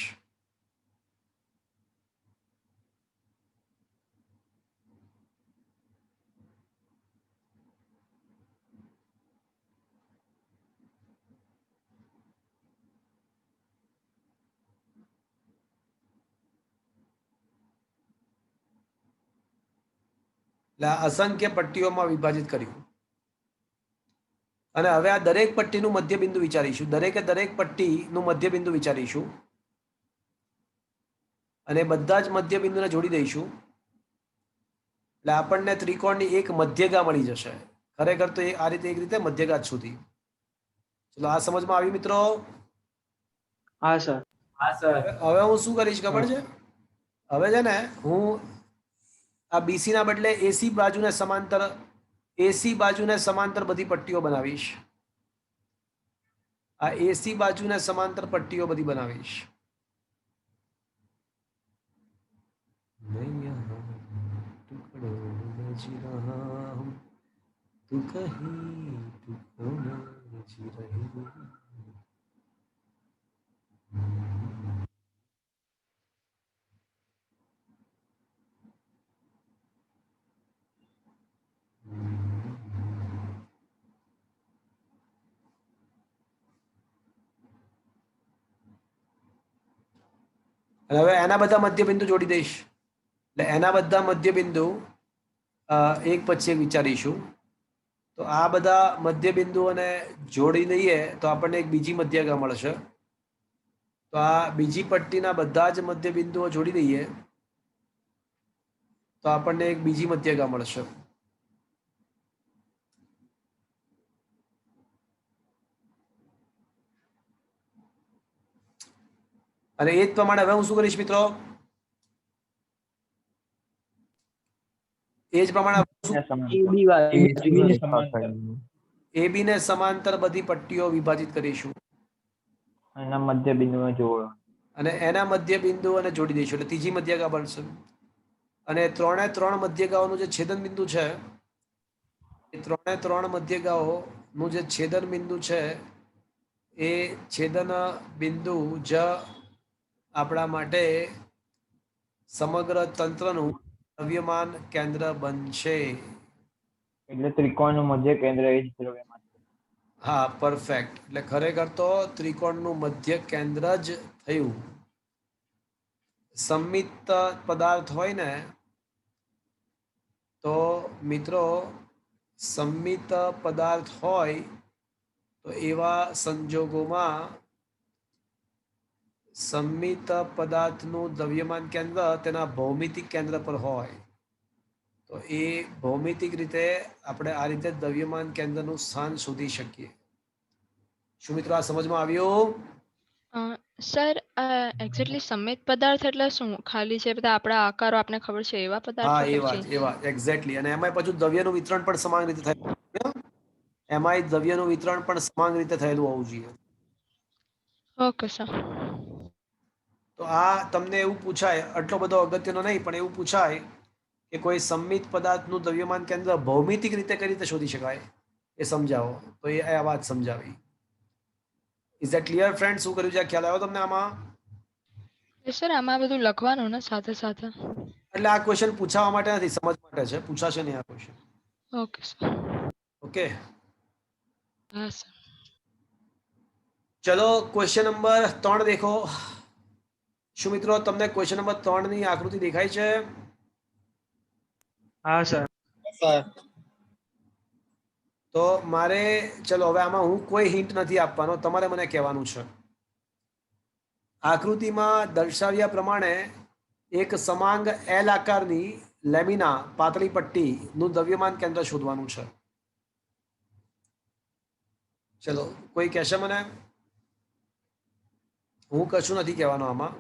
એટલે આ અસંખ્ય પટ્ટીઓમાં વિભાજિત કર્યું. અને હવે આ દરેક પટ્ટીનું મધ્યબિંદુ વિચારીશું. દરેકે દરેક પટ્ટીનું મધ્યબિંદુ વિચારીશું અને બધા જ મધ્યબિંદુને જોડી દઈશું. એટલે આપણને ત્રિકોણની એક મધ્યગા મળી જશે. ખરેખર તો એ આ રીતે એક રીતે મધ્યગા સુધી. ચલો આ સમજમાં આવ્યું મિત્રો? હા સર. હા સર. હવે હું શું કરીશ ખબર છે? હવે છે ને હું આ બીસી ના બદલે એસી બાજુને સમાંતર બધી પટ્ટીઓ બનાવીશ. આ એસી બાજુને સમાંતર પટ્ટીઓ બધી બનાવીશ. मैं यहाँ टुकड़ों में जी रहा हूँ, तू कहीं टुकड़ों में जी रही है. અને હવે એના બધા મધ્યબિંદુ જોડી દઈશ. એટલે એના બધા મધ્યબિંદુ એક પછી એક વિચારીશું. તો આ બધા મધ્યબિંદુઓને જોડી દઈએ તો આપણને એક બીજી મધ્યગા મળશે. તો આ બીજી પટ્ટીના બધા જ મધ્યબિંદુઓ જોડી દઈએ તો આપણને એક બીજી મધ્યગા મળશે. અને એ જ પ્રમાણે હવે હું શું કરીશ મિત્રો? એ જ પ્રમાણે AB ને સમાંતર બધી પટ્ટીઓ વિભાજિત કરીશું એના મધ્ય બિંદુને જોડો અને એના મધ્ય બિંદુઓને જોડી દઈશું. એટલે ત્રીજી મધ્યગા બનશે. અને ત્રણે ત્રણ મધ્યગાઓનું જે છેદન બિંદુ છે એ ત્રણ મધ્યગાઓનું જે છેદન બિંદુ છે એ છેદન બિંદુ જ આપણા માટે સમગ્ર તંત્રનું દ્રવ્યમાન કેન્દ્ર બનશે. એટલે ત્રિકોણનું મધ્ય કેન્દ્ર એ જ દ્રવ્યમાન. હા, પરફેક્ટ. એટલે ખરેખર તો ત્રિકોણનું મધ્ય કેન્દ્ર જ થયું. સંમિત પદાર્થ હોય ને તો મિત્રો સંમિત પદાર્થ હોય તો એવા સંજોગોમાં સંમિત પદાર્થનું દ્રવ્યમાન કેન્દ્ર તેના ભૌમિતિક કેન્દ્ર પર હોય તો એ ભૌમિતિક રીતે આપણે આ રીતે દ્રવ્યમાન કેન્દ્રનું સ્થાન શોધી શકીએ. શું મિત્રો આ સમજમાં આવ્યું? સર એક્ઝેક્ટલી સંમિત પદાર્થ એટલે શું? ખાલી છે બધા આપણા આકારો આપને ખબર છે એવા હા, પદાર્થો એ કે વાત એક્ઝેક્ટલી. અને એમાં પાછું દ્રવ્યનું વિતરણ પણ સમાન રીતે થાય. એમાંય દ્રવ્યનું વિતરણ પણ સમાન રીતે થયેલું હોવું જોઈએ. Okay sir. તો આ તમને એવું પૂછાય, આટલો બધો અગત્યનો નહીં પણ એવું પૂછાય કે કોઈ સંમિત પદાર્થનું દ્રવ્યમાન કેન્દ્ર ભૌમિતિક રીતે કઈ રીતે શોધી શકાય એ સમજાવો. તો એ આ વાત સમજાવી. Is that clear friend? શું કર્યું છે ખ્યાલ આવ્યો તમને આમાં? સર આમાં બધું લખવાનું ને સાથે સાથે? એટલે આ ક્વેશ્ચન પૂછાવા માટે નથી, સમજ માટે છે. પૂછાશે નહીં આ ક્વેશ્ચન. Okay sir. ઓકે, હા સર. ચલો ક્વેશ્ચન નંબર 3 દેખો. શું મિત્રો તમને ક્વેશ્ચન નંબર 3 ની આકૃતિ દેખાય છે? હા સર. તો મારે ચલો હવે આમાં હું કોઈ હિન્ટ નથી આપવાનો, તમારે મને કહેવાનું છે. આકૃતિમાં દર્શાવ્યા પ્રમાણે એક સમાંગ એલ આકારની લેમિના પાતળી પટ્ટીનું દ્રવ્યમાન કેન્દ્ર શોધવાનું છે. ચલો કોઈ કહેશે મને? હું કશું નથી કહેવાનો આમાં.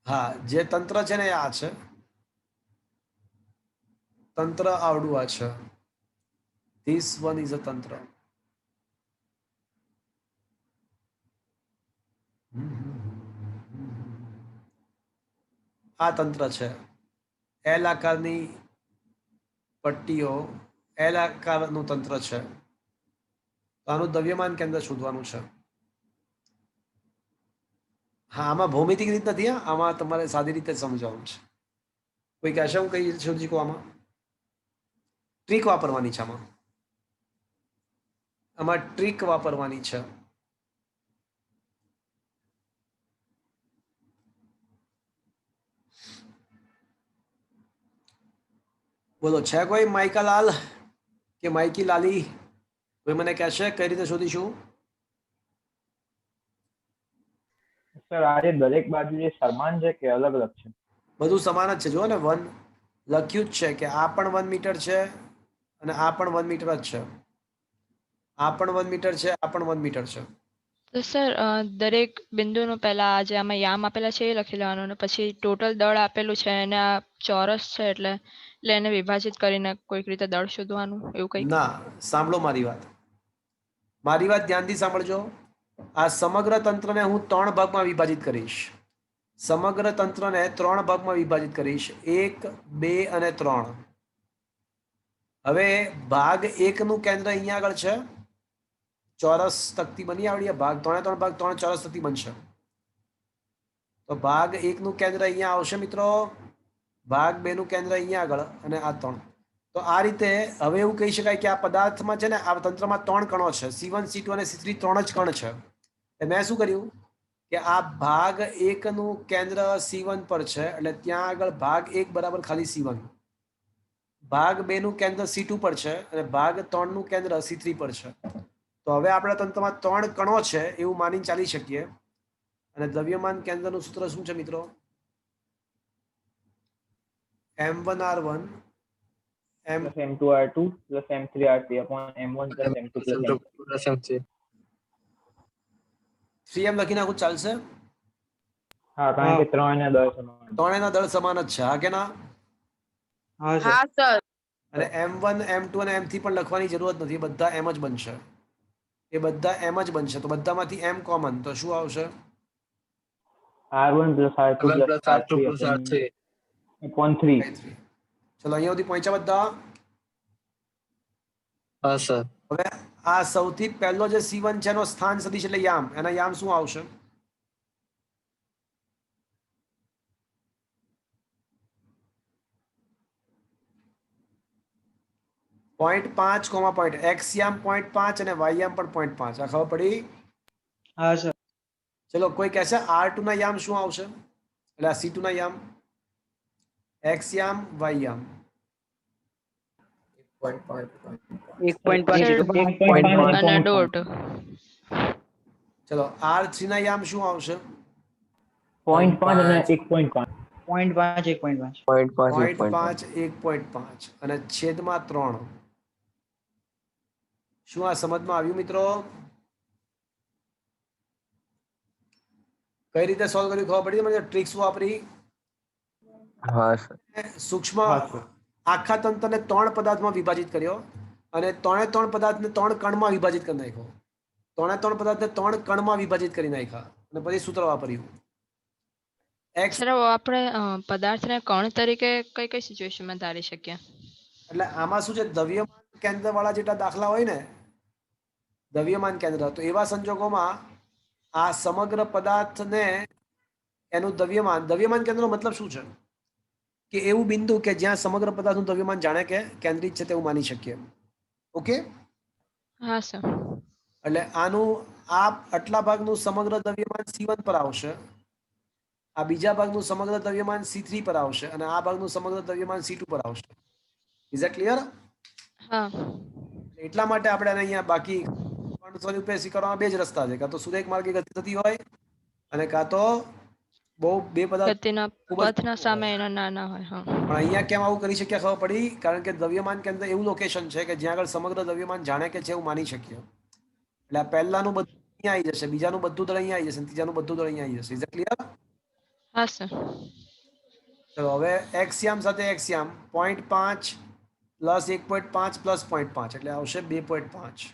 હા, જે તંત્ર છે ને એ આ છે. તંત્ર આવડું આ છે. This one is a તંત્ર. આ તંત્ર છે. એલ આકારની પટ્ટીઓ એલ આકારનું તંત્ર છે. તો આનું દ્રવ્યમાન કેન્દ્ર શોધવાનું છે. હા, આમાં ભૌમિતિક રીત નથી. આમાં તમારે સાદી રીતે સમજાવવાનું છે. કોઈ કહેશે હું કઈ રીતે શોધી શકું? આમાં ટ્રીક વાપરવાની છે. આમાં ટ્રીક વાપરવાની છે. બોલો, છે કોઈ માઇકાલાલ કે માઇકી લાલી? કોઈ મને કહેશે કઈ રીતે શોધીશું? સર આ જે દરેક બાજુ જે સમાન છે કે અલગ અલગ છે? બધું સમાન જ છે. જુઓ ને, 1 લખ્યું જ છે કે આ પણ 1 મીટર છે અને આ પણ 1 મીટર જ છે. આ પણ 1 મીટર છે, આ પણ 1 મીટર છે. તો સર દરેક બિંદુનું પહેલા જે આમાં યામ આપેલા છે એ લખી લેવાનું અને પછી ટોટલ દળ આપેલું છે અને આ ચોરસ છે એટલે એને વિભાજિત કરીને કોઈક રીતે દળ શોધવાનું એવું કંઈક. ના, સાંભળો મારી વાત. મારી વાત ધ્યાનથી સાંભળજો. આ સમગ્ર તંત્રને હું 3 ભાગમાં વિભાજિત કરીશ. સમગ્ર તંત્રને 3 ભાગમાં વિભાજિત કરીશ. 1, 2 અને 3. હવે ભાગ 1 નું કેન્દ્ર અહીંયા આગળ છે. ચોરસ તકતી બની આવડી. ભાગ 3 ભાગ 3 ચોરસ તકતી બનશે. તો ભાગ 1 નું કેન્દ્ર અહીંયા આવશે મિત્રો. ભાગ 2 નું કેન્દ્ર અહીંયા આગળ અને આ 3. તો આ રીતે હવે એવું કહી શકાય કે આ પદાર્થમાં છે ને, આ તંત્રમાં 3 કણો છે. C1, C2 અને C3 3 જ કણ છે. મેં શું કર્યું કે આ ભાગ 1 નું કેન્દ્ર C1 પર છે એટલે ત્યાં આગળ ભાગ 1 બરાબર ખાલી C1. ભાગ 2 નું કેન્દ્ર C2 પર છે અને ભાગ 3 નું કેન્દ્ર C3 પર છે. તો હવે આપણા તંત્રમાં 3 કણો છે એવું માનીને ચાલી શકીએ. અને દ્રવ્યમાન કેન્દ્રનું સૂત્ર શું છે મિત્રો? M1R1 plus M2R2 plus M3R3 upon M1 plus M2 plus M3. M લખી નાખું ચાલશે? હા, કારણ કે 3 અને 10 સમાન. 3 ના દળ સમાન જ છે. હા કે ના? હા સર. અને M1, M2 અને M3 પણ લખવાની જરૂરત નથી. બધા એમ જ બનશે. એ બધા એમ જ બનશે. તો બધામાંથી M કોમન. તો શું આવશે? R1 plus R2 plus R3 upon 3. ચલો અહીંયા સુધી પહોંચ્યા બધા? હા સર. હવે આ સૌથી પહેલો જે C1 છે એનો સ્થાન સદિશ એટલે યામ. એના યામ શું આવશે? .5, .x યામ 0.5 અને y યામ પણ 0.5. આ ખબર પડી? હા સર. ચલો કોઈ કહેશે R2 ના યામ શું આવશે? એટલે આ C2 ના યામ, x યામ, y યામ. 1.5 અને દોઢ. ચલો R3 ના યામ શું આવશે? 0.5 અને 1.5. 0.5 1.5 0.5 1.5 અને છેદમાં 3. શું આ સમજમાં આવ્યું મિત્રો? કઈ રીતે સોલ્વ કર્યું ખબર પડી? મને ટ્રિક્સ વાપરી. હા સર. સૂક્ષ્મ હા સર. આખા તંત્રને 3 પદાર્થમાં વિભાજિત કર્યો અને 3 પદાર્થને 3 કણમાં વિભાજિત કરી નાખ્યો. 3 પદાર્થને 3 કણમાં વિભાજિત કરી નાખ્યા અને પછી સૂત્ર વાપર્યું. X સર આપણે પદાર્થને કણ તરીકે કઈ કઈ સિચ્યુએશનમાં ધારી શકીએ? એટલે આમાં શું છે, દ્રવ્યમાન કેન્દ્ર વાળા જેટલા દાખલા હોય ને, દ્રવ્યમાન કેન્દ્ર, તો એવા સંજોગોમાં આ સમગ્ર પદાર્થને એનું દ્રવ્યમાન કેન્દ્રનો મતલબ શું છે કે એવું બિંદુ કે જ્યાં સમગ્ર પદાર્થનું દ્રવ્યમાન જાણે કે કેન્દ્રિત છે તેવું માની શકીએ. ઓકે, હા સર. એટલે આનું આટલા ભાગનું સમગ્ર દ્રવ્યમાન C1 પર આવશે, આ બીજા ભાગનું સમગ્ર દ્રવ્યમાન C3 પર આવશે અને આ ભાગનું સમગ્ર દ્રવ્યમાન C2 પર આવશે. Is it clear? હા. એટલા માટે આપણે અહીંયા બાકી સ્વરૂપે સ્વીકારવામાં 2 જ રસ્તા છે. કાં તો સુરેખ માર્ગે ગતિ થતી હોય અને કાં તો બહુ 2 પદાર્થ ગતિના ખૂબ જ પથના સામે એના નાના હોય. હા. પણ અહીંયા કેમ આવું કરી શક્યા ખબર પડી? કારણ કે દ્રવ્યમાન કેન્દ્ર એવું લોકેશન છે કે જ્યાં આગળ સમગ્ર દ્રવ્યમાન જાણે કે છે એવું માની શકીએ. એટલે આ પહેલાનું બધું અહીંયા આવી જશે, બીજાનું બધું દળ અહીંયા આવી જશે, ત્રીજાનું બધું દળ અહીંયા આવી જશે. Is it clear? હા સર. ચલો હવે x યામ સાથે x યામ 0.5 પ્લસ 1.5 પ્લસ 0.5 એટલે આવશે 2.5.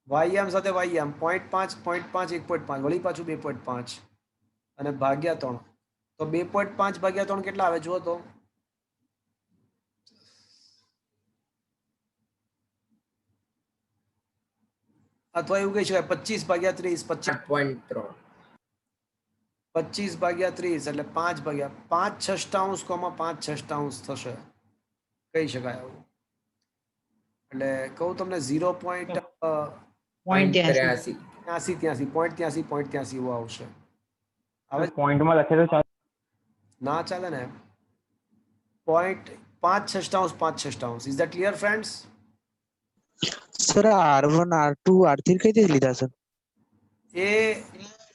વાયયામ સાથે વાયયામ 0.5 0.5 1.5 વળી પાછું 2.5 અને ભાગ્યા 3. તો 2.5 ભાગ્યા 3 કેટલા આવે જુઓ તો. અથવા એવું કહી શકાય 25 ભાગ્યા 30 8.3. 25 ભાગ્યા 30 એટલે 5 ભાગ્યા 5 6 કોમાં 5 6 થશે, કહી શકાય આવું. એટલે કહું તમને 0.83. 0.83 એવું આવશે. હવે પોઈન્ટમાં લખે તો ચાલે. ના ચાલે ને. 0.5 6 is that clear friends? Sir R1 R2 R3 કઈ રીતે લીધા સર? એ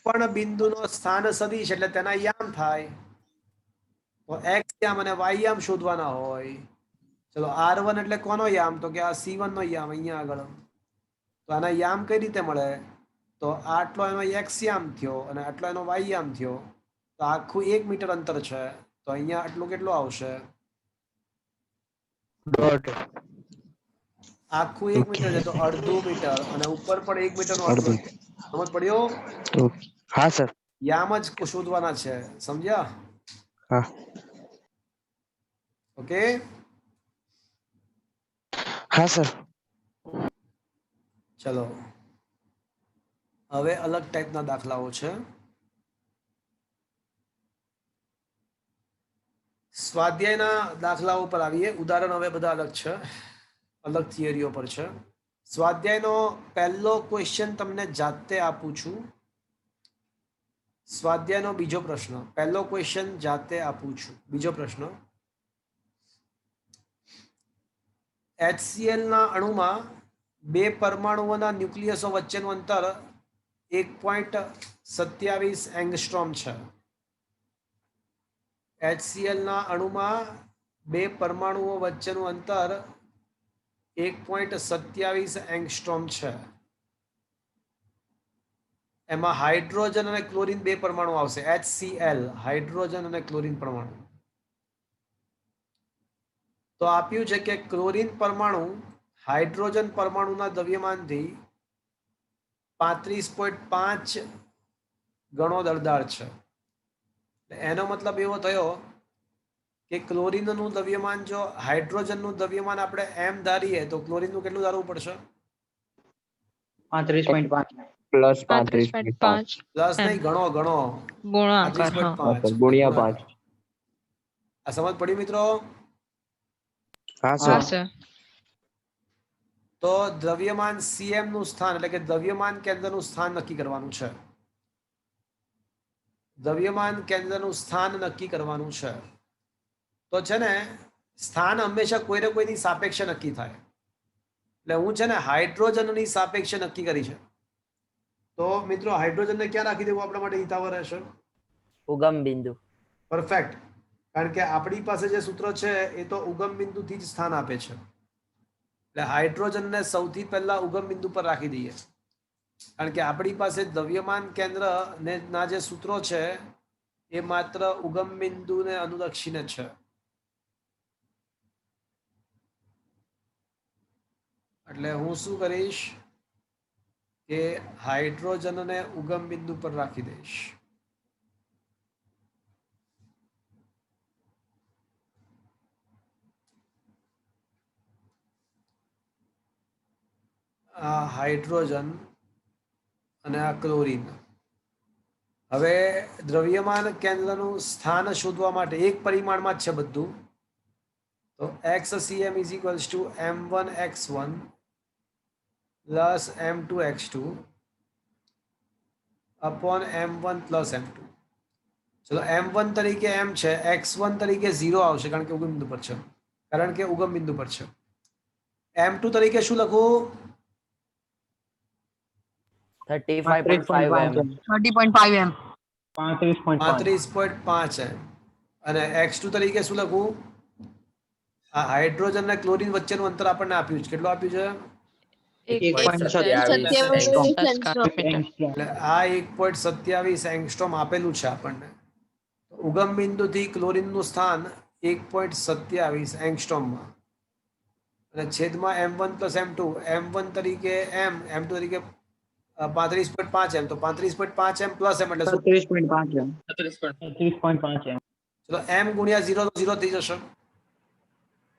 પણ બિંદુનો સ્થાન સદિશ એટલે તેના યામ થાય. તો x યામ અને y યામ શોધવાના હોય. ચલો R1 એટલે કોનો યામ? તો કે આ C1 નો યામ અહીંયા આગળ. તો આના યામ કઈ રીતે મળે? તો આટલો એનો x યામ થયો અને આટલો એનો y યામ થયો. તો આખું 1 મીટર અંતર છે. તો અહીંયા આટલું કેટલું આવશે? ડોટ. આખું 1 મીટર છે તો અડધું મીટર અને ઉપર પણ 1 મીટરનો અડધું. સમજ પડ્યો? હા સર. યામ જ શોધવાના છે, સમજ્યા? હા. ઓકે. હા સર. ચલો હવે અલગ ટાઈપના દાખલાઓ છે. સ્વાધ્યાયના દાખલાઓ પર આવીએ. ઉદાહરણ હવે બધા અલગ છે, અલગ થિયરીઓ પર છે. સ્વાધ્યાયનો પહેલો ક્વેશ્ચન તમને જાતે આપું છું. સ્વાધ્યાયનો બીજો પ્રશ્ન. પહેલો ક્વેશ્ચન જાતે આપું છું. બીજો પ્રશ્ન, HCl ના અણુમાં 2 પરમાણુઓના ન્યુક્લિયસો વચ્ચેનું અંતર 1.27 એંગસ્ટ્રોમ છે. HCl ના અણુમાં 2 પરમાણુઓ વચ્ચેનું અંતર 1.27 એંગસ્ટ્રોમ છે. એમાં હાઇડ્રોજન અને ક્લોરીન 2 પરમાણુ આવશે. HCl હાઇડ્રોજન અને ક્લોરીન પરમાણુ. તો આપ્યું છે કે ક્લોરીન પરમાણુ હાઇડ્રોજન પરમાણુના દ્રવ્યમાનથી 35.5 ગણો દળદાર છે. એનો મતલબ એવો થયો કે ક્લોરીનનું દ્રવ્યમાન જો હાઇડ્રોજનનું દ્રવ્યમાન આપણે એમ ધારીએ તો ક્લોરીનનું કેટલું ધારવું પડશે? 35.5. પ્લસ 35.5 પ્લસ નહીં, ગણો ગુણાકાર. હા. 35.5 ગુણ્યા 5. આ સમજ પડી મિત્રો? હા હા સર. સર. તો દ્રવ્યમાન CM નું સ્થાન એટલે કે દ્રવ્યમાન કેન્દ્રનું સ્થાન નક્કી કરવાનું છે. દ્રવ્યમાન કેન્દ્રનું સ્થાન નક્કી કરવાનું છે. તો છે ને સ્થાન હંમેશા કોઈને કોઈની સાપેક્ષે નક્કી થાય. એટલે હું છે ને હાઇડ્રોજનની સાપેક્ષે નક્કી કરી છે. તો મિત્રો હાઇડ્રોજનને ક્યાં રાખી દેવું આપણા માટે હિતાવહ રહેશે? ઉગમ બિંદુ. પરફેક્ટ. કારણ કે આપણી પાસે જે સૂત્ર છે એ તો ઉગમ બિંદુથી જ સ્થાન આપે છે. એટલે હાઇડ્રોજનને સૌથી પહેલા ઉગમ બિંદુ પર રાખી દઈએ. કારણ કે આપણી પાસે દ્રવ્યમાન કેન્દ્ર ને ના જે સૂત્રો છે એ માત્ર ઉગમ બિંદુને અનુલક્ષીને છે. એટલે હું શું કરીશ કે હાઇડ્રોજનને ઉગમ બિંદુ પર રાખી દઈશ. આ હાઇડ્રોજન અને આ ક્લોરીન. હવે દ્રવ્યમાન કેન્દ્રનું સ્થાન શોધવા માટે એક પરિમાણમાં જ છે બધું. તો XCM is equals to M1x1 plus M2x2 upon M1 plus M2. ચલો M1 તરીકે M છે, X1 તરીકે 0 આવશે કારણ કે ઉગમ બિંદુ પર છે. કારણ કે ઉગમ બિંદુ પર છે. M2 તરીકે શું લખું? 35.5 m. 30.5 m. 35.5. M અને X2 તરીકે શું લખું? આ હાઇડ્રોજન અને ક્લોરીન વચ્ચેનું અંતર આપણને આપ્યું છે. કેટલું આપ્યું છે? 1.27 એટલે આ 1.27 એંગસ્ટ્રોમ આપેલું છે આપણને. ઉગમ બિંદુથી ક્લોરીનનું સ્થાન 1.27 એંગસ્ટ્રોમમાં. અને છેદમાં m1 પ્લસ m2, m1 તરીકે m, m2 તરીકે 35.5 m, તો 35.5 m પ્લસ m એટલે શું? 33.5 એમ. 30.5 એમ. ચલો m ગુણ્યા 0 તો 0 થઈ જશે,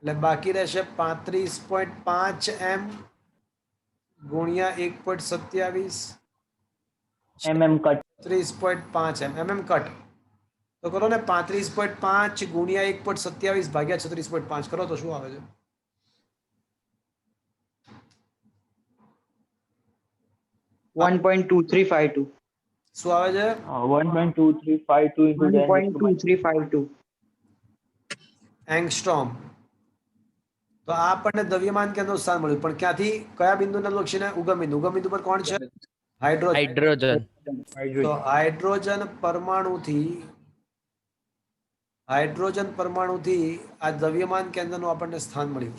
એટલે બાકી રહેશે 35.5 m ગુણ્યા 1.27 mm કટ 30.5 mm કટ, તો કરો ને 35.5 ગુણ્યા 1.27 ભાગ્યા 36.5 કરો તો શું આવે છે? વન 1.2352. શું આવે છે? 1.2352 into 10 to 1.2352. એંગસ્ટ્રોમ. તો આ આપણને દ્રવ્યમાન કેન્દ્રનું સ્થાન મળ્યું, પણ ક્યાંથી, કયા બિંદુને લક્ષીને? ઉગમ બિંદુ. ઉગમ બિંદુ પર કોણ છે? હાઇડ્રોજન. હાઇડ્રોજન. તો હાઇડ્રોજન પરમાણુથી આ દ્રવ્યમાન કેન્દ્રનું આપણને સ્થાન મળ્યું.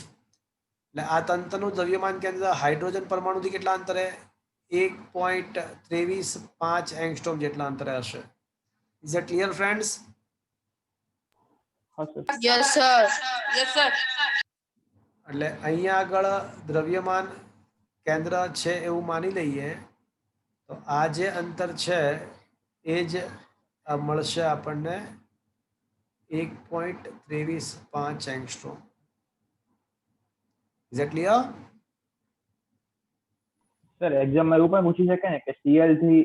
એટલે આ તંત્રનું દ્રવ્યમાન કેન્દ્ર હાઇડ્રોજન પરમાણુથી કેટલા અંતરે? 1.23.5 એંગસ્ટ્રોમ જેટલા અંતરે હશે. Is it clear friends? હા sir. Yes, sir. Yes, sir. એટલે અહીંયા આગળ દ્રવ્યમાન કેન્દ્ર છે એવું માની લઈએ, તો આ જે અંતર છે એ જ મળશે આપણને 1.23.5 angstrom. Is it clear? Sir એક્ઝામમાં એવું પણ પૂછી શકે ને કે CL થી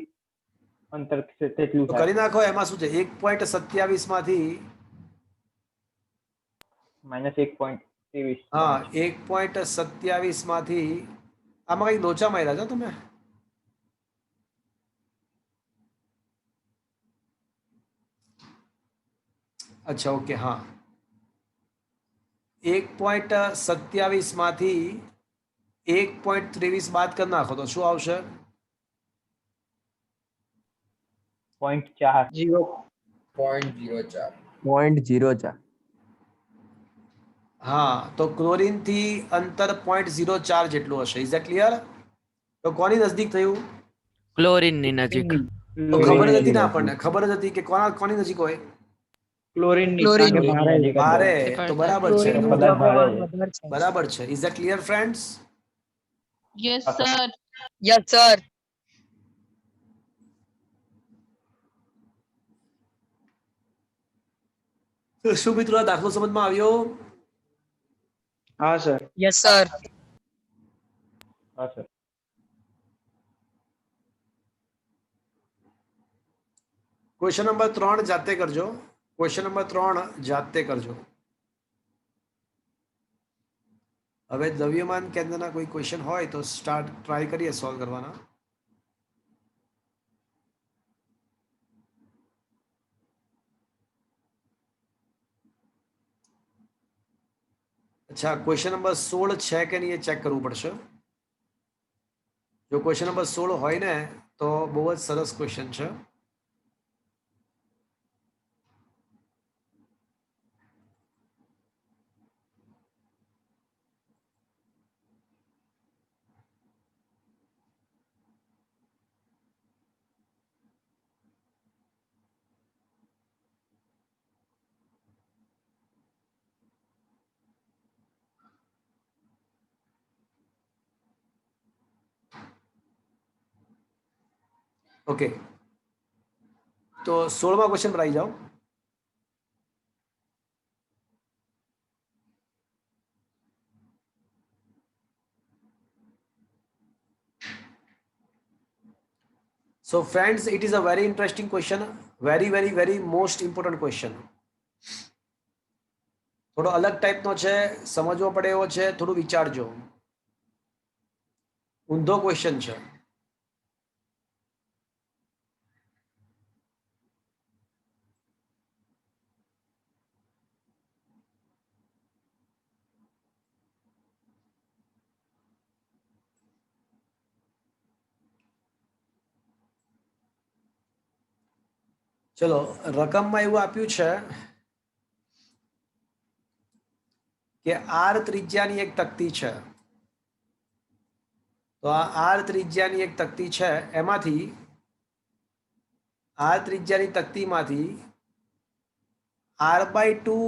અંતર કેટલું તો થાય? કરી નાખો. એમાં શું છે, 1.27 માંથી -1.23. હા 1.27 માંથી આમાં કઈ લોચા માર્યા છો તમે? અચ્છા, ઓકે, હા 1.27 માંથી 1.23 બાદ કરી નાખો તો શું આવશે? 0.4. 0.04. 0.04. હા, તો ક્લોરીન થી અંતર 0.04 જેટલું હશે. Is that clear? તો કોની નજદીક થયું? ક્લોરીન ની નજીક. તો ખબર જ હતી ને આપણને, ખબર જ હતી કે કોની નજીક હોય? ક્લોરીન ની ક્લોરીન. કારણ કે ભારે છે. ભારે. છે. તો બરાબર છે, ક્લોરીનનું કદાચ ભારે છે. વધારે છે. બરાબર છે. Is that clear friends? Yes, sir. Yes sir. તો શું મિત્રો આ દાખલો સમજમાં આવ્યો? હા સર. Yes, sir. હા સર. ક્વેશ્ચન નંબર 3 જાતે કરજો. ક્વેશ્ચન નંબર 3 જાતે કરજો. હવે દ્રવ્યમાન કેન્દ્રના કોઈ ક્વેશ્ચન હોય તો ટ્રાય કરીએ સોલ્વ કરવાના. અચ્છા, ક્વેશ્ચન નંબર 16 છે કે નહીં એ ચેક કરવું પડશે. જો ક્વેશ્ચન નંબર 16 હોય ને તો બહુ જ સરસ ક્વેશ્ચન છે. ઓકે, તો 16મા ક્વેશ્ચન પર આવી જાઓ. So friends, it is a very interesting question, very most important question. થોડો અલગ ટાઈપનો છે, સમજવો પડે એવો છે, થોડું વિચારજો. ઊંધો ક્વેશ્ચન છે. ચલો, રકમમાં એવું આપ્યું છે કે આર ત્રિજ્યાની એક તકતી છે. તો આ આર ત્રિજ્યાની એક તકતી છે, એમાંથી આર ત્રિજ્યાની તકતીમાંથી r/2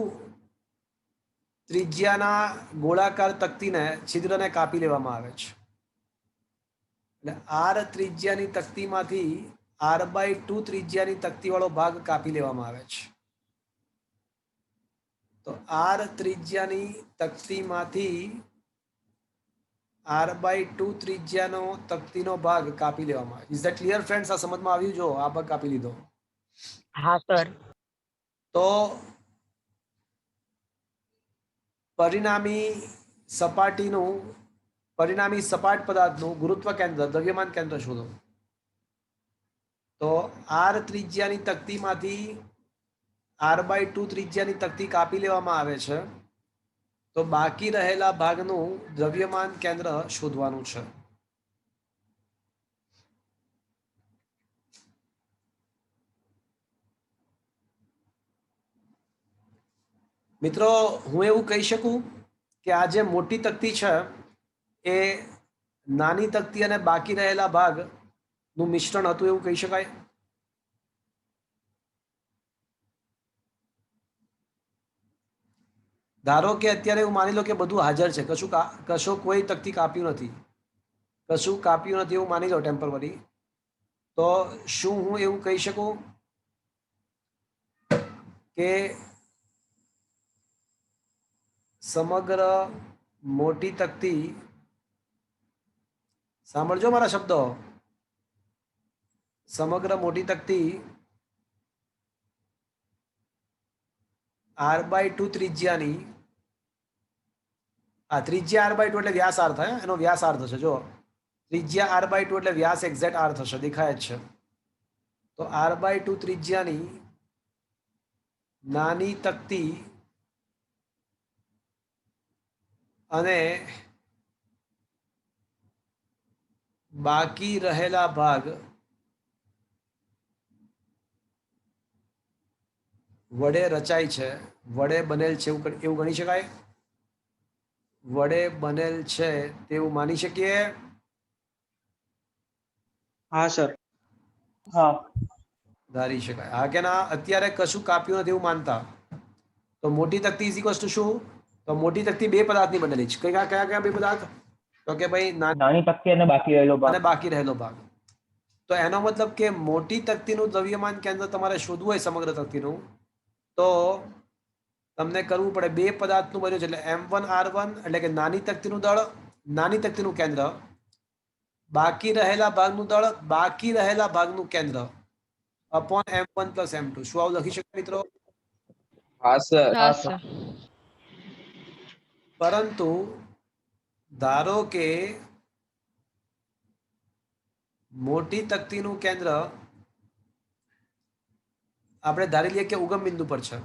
ત્રિજ્યાના ગોળાકાર તકતીને છિદ્રને કાપી લેવામાં આવે છે. એટલે આર ત્રિજ્યાની તકતીમાંથી r/2 ત્રિજ્યાની તકતીવાળો ભાગ કાપી લેવામાં આવે છે. તો આર ત્રિજ્યાની તકતીમાંથી r/2 ત્રિજ્યાનો તકતીનો ભાગ કાપી લેવામાં આવે. Is that clear friends? આ સમજમાં આવ્યું? જો આ ભાગ કાપી લીધો. હા સર. તો પરિણામી સપાટ પદાર્થનું ગુરુત્વ કેન્દ્ર, દ્રવ્યમાન કેન્દ્ર શોધો. તો આર ત્રિજ્યાની તકતીમાંથી r/2 ત્રિજ્યાની તકતી કાપી લેવામાં આવે છે. તો બાકી રહેલા ભાગનું દ્રવ્યમાન કેન્દ્ર શોધવાનું છે. મિત્રો, હું એવું કહી શકું કે આ જે મોટી તકતી છે એ નાની તકતી અને બાકી રહેલા ભાગનું મિશ્રણ હતું, એવું કહી શકાય? ધારો કે અત્યારે એવું માની લો કે બધું હાજર છે, કશું કોઈ તકતી કાપ્યું નથી, એવું માની લો ટેમ્પરરી. તો શું હું એવું કહી શકું કે સમગ્ર મોટી તકતી, સાંભળજો મારા શબ્દો, સમગ્ર મોટી તકતી r/2 ત્રિજ્યાની, ત્રિજ્યા r/2 એટલે વ્યાસ r થાય, એનો વ્યાસ r થશે. જો ત્રિજ્યા r/2 એટલે વ્યાસ એક્ઝેક્ટ r થશે, દેખાય જ છે. તો r/2 ત્રિજ્યાની નાની તકતી અને બાકી રહેલા ભાગ વડે રચાય છે, વડે બનેલ છે, એવું ગણી શકાય? વડે બનેલ છે તેવું માની શકીએ? હા સર. હા. ધારી શકાય. હા કે ના? અત્યારે કશું કાપ્યું નથી એવું માનતા. તો મોટી તકતી ઇઝ ઇક્વલ્સ ટુ શું? તો મોટી તકતી બે પદાર્થની બનેલી છે. કયા કયા બે પદાર્થ? તો કે ભાઈ નાની તકતી અને બાકી રહેલો ભાગ. અને બાકી રહેલો ભાગ. તો એનો મતલબ કે મોટી તકતીનું દ્રવ્યમાન કેન્દ્ર તમારે શોધવું હોય સમગ્ર તકતીનું, તો તમને કરવું પડે બે પદાર્થનું બન્યું છે એટલે m1r1 એટલે કે નાની તકતીનું દળ, નાની તકતીનું કેન્દ્ર, બાકી રહેલા ભાગનું દળ, બાકી રહેલા ભાગનું કેન્દ્ર અપોન m1 પ્લસ m2. શું આવું લખી શકાય મિત્રો? હા સર. હા સર. પરંતુ ધારો કે મોટી તકતીનું કેન્દ્ર આપણે ધારી લઈએ કે ઉગમ બિંદુ પર છે.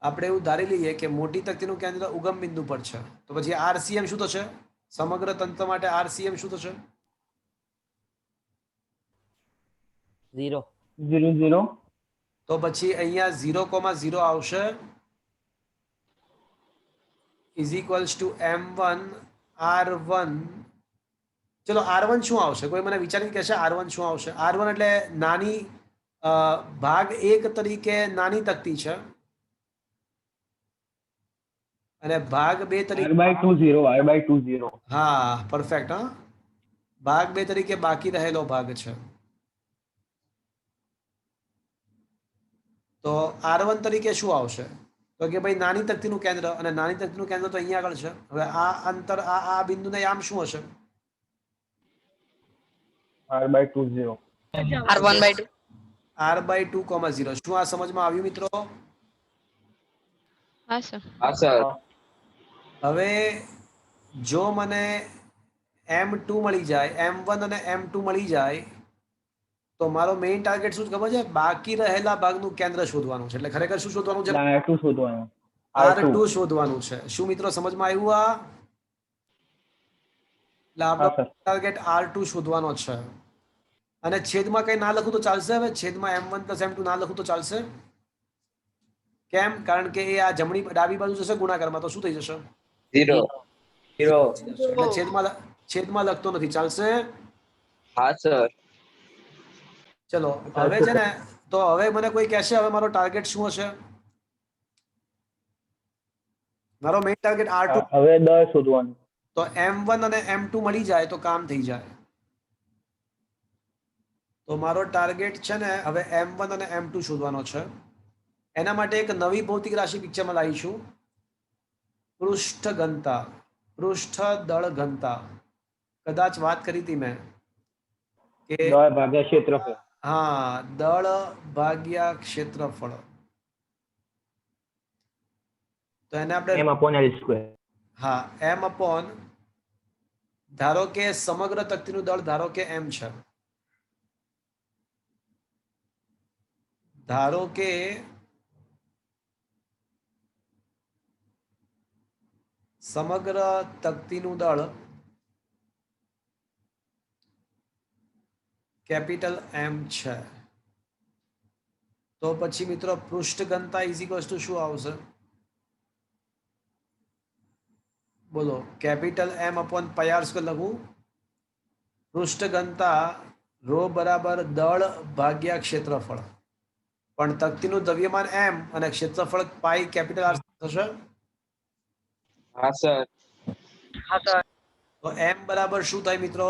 આપણે એવું ધારી લઈએ કે મોટી તકતીનું કેન્દ્ર ઉગમ બિંદુ પર છે. તો પછી RCM શું થશે? સમગ્ર તંત્ર માટે RCM શું થશે? 0 0 0. તો પછી અહીંયા 0,0 આવશે is equals two m1 r1. ચલો r1 શું આવશે? કોઈ મને વિચારીને કહેશે r1 શું આવશે? r1 એટલે નાની ભાગ 1 તરીકે નાની તકતી છે અને ભાગ 2 તરીકે r/2 0, r/2 0. હા, પરફેક્ટ. હા, ભાગ 2 તરીકે બાકી રહેલો ભાગ છે. તો r1 તરીકે શું આવશે? તો કે ભાઈ નાની તકતીનું કેન્દ્ર, અને નાની તકતીનું કેન્દ્ર તો અહીંયા આગળ છે. હવે આ અંતર, આ બિંદુને આમ શું હશે? r/2 0. R1/2. r/2, 0. શું આ સમજમાં આવ્યું મિત્રો? હા સર. હા સર. હવે જો મને m2 મળી જાય, m1 અને m2 મળી જાય, તો મારો મેઇન ટાર્ગેટ શું ખબર છે? બાકી રહેલા ભાગનું કેન્દ્ર શોધવાનું છે. એટલે ખરેખર શું શોધવાનું છે? r2 શોધવાનું. r2 શોધવાનું છે. શું મિત્રો સમજમાં આવ્યું? આ એટલે આપણો ટાર્ગેટ r2 શોધવાનો છે. અને છેદમાં કઈ ના લખું તો ચાલશે? હવે છેદમાં m1 પ્લસ m2 ના લખું તો ચાલશે? કેમ? કારણ કે એ આ જમણી ડાબી બાજુ જશે ગુણાકારમાં, તો શું થઈ જશે? 0. એટલે છેદમાં લખતો નથી, ચાલશે? હા સર. ચલો હવે છે ને, તો હવે મને કોઈ કહેશે હવે મારો ટાર્ગેટ શું હશે? મારો મેઇન ટાર્ગેટ R2 હવે દળ શોધવાનું. તો M1 અને M2 મળી જાય તો કામ થઈ જાય. તો મારો ટાર્ગેટ છે ને હવે M1 અને M2 શોધવાનો છે. એના માટે એક નવી ભૌતિક રાશિ પિક્ચરમાં લાવીશું, પૃષ્ઠ ઘનતા, પૃષ્ઠ દળ ઘનતા. કદાચ વાત કરી હતી મેં કે દળ ભાગ્યા ક્ષેત્રફળ. હા, દળ ભાગ્યા ક્ષેત્રફળ. તો એને આપણે M/L². હા, M અપોન, ધારો કે સમગ્ર તકતીનું દળ ધારો કે M છે, ધારો કે સમગ્ર તકતીનું દળ કેપિટલ M છે, તો પછી મિત્રો પૃષ્ઠ ઘનતા ઇઝ ઇક્વલ્સ ટુ શું આવશે? બોલો, કેપિટલ M અપોન પાઈ આર સ્ક્વેર લખું. પૃષ્ઠ ઘનતા રો બરાબર દળ ભાગ્યા ક્ષેત્રફળ, પણ તકતીનું દ્રવ્યમાન M અને ક્ષેત્રફળ પાઈ કેપિટલ R થશે. હા સર. હા સર. તો M બરાબર શું થાય મિત્રો?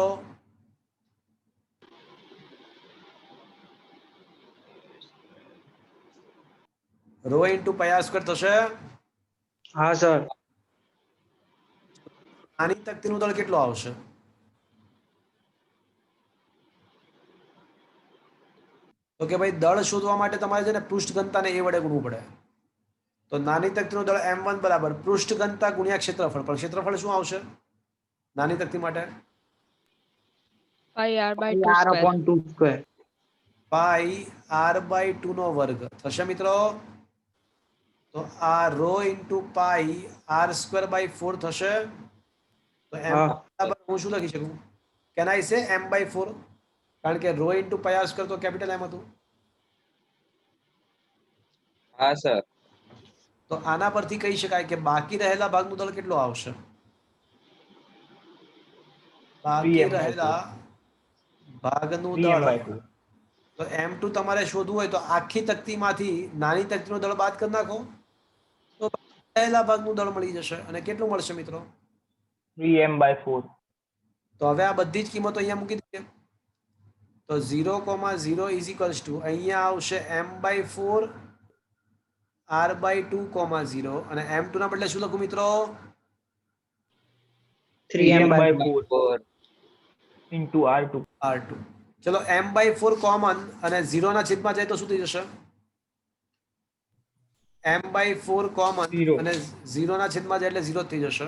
Rho into pi R square થશે. હા સર. આની તકતીનું દળ કેટલું આવશે? તો કે ભાઈ દળ શોધવા માટે તમારે છે ને પૃષ્ઠ ઘનતાને એ વડે ગુણવું પડે. તો નાની તકતીનું દળ M1 બરાબર પૃષ્ઠ ઘનતા ગુણ્યા ક્ષેત્રફળ, પણ ક્ષેત્રફળ શું આવશે નાની તકતી માટે? Pi R by R upon 2 square. Pi R by 2 નો વર્ગ થશે મિત્રો. તો આ રો into pi R square by 4 થશે. તો M બરાબર હું શું લખી શકું? કેન આઈ સે M બાય 4? કારણ કે rho into pi R square તો કેપિટલ M હતું. હા સર. તો આના પરથી કહી શકાય કે બાકી રહેલા ભાગનું દળ કેટલું આવશે? બાકી રહેલા ભાગનું દળ M/2. તો M2 તમારે શોધવું હોય તો આખી તકતીમાંથી નાની તકતીનું દળ બાદ કરી નાખો તો રહેલા ભાગનું દળ મળી જશે. અને કેટલું મળશે મિત્રો? 3m/4. તો હવે આ બધી જ કિંમતો અહીંયા મૂકી દઈએ. તો 0,0 ઇઝ ઇક્વલ્સ ટુ અહીંયા આવશે M/4 R/2, અને M2 ના બદલે શું લખું મિત્રો? 3m/4 into R2. R2. ચલો M/4 કોમન અને 0 ના છેદમાં જાય તો શું થઈ જશે? M/4 common 0. અને 0 ના છેદમાં જાય એટલે 0 થઈ જશે.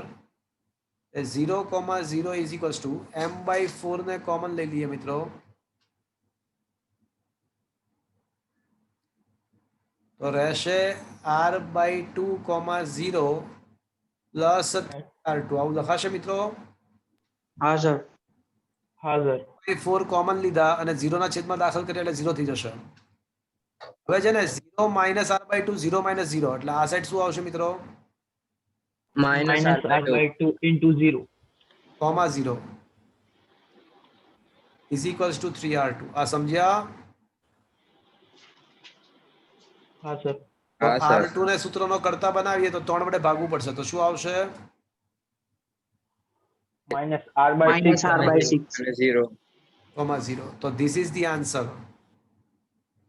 0,0 ઇઝ ઇક્વલ્સ ટુ M/4 ને કોમન લઈ લઈએ મિત્રો. તો રહેશે R/2, 0 પ્લસ R2. આવું લખાશે મિત્રો. હા સર. હા સર. 4 કોમન લીધા અને 0 ના છેદમાં દાખલ કરીએ એટલે 0 થઈ જશે. હવે છે ને 0 માઇનસ R/2, 0 માઇનસ 0 એટલે આ સાઈડ શું આવશે મિત્રો? Minus -R/2 into 0. 0 is equals two 3R2. આ સમજ્યા? હા સર. તો હા સર. R2 ને સૂત્રનો કરતા બનાવીએ તો 3 વડે ભાગવું પડશે તો શું આવશે? -R/6. -R/6. અને 0. 0. તો ધીસ ઇઝ ધી આન્સર.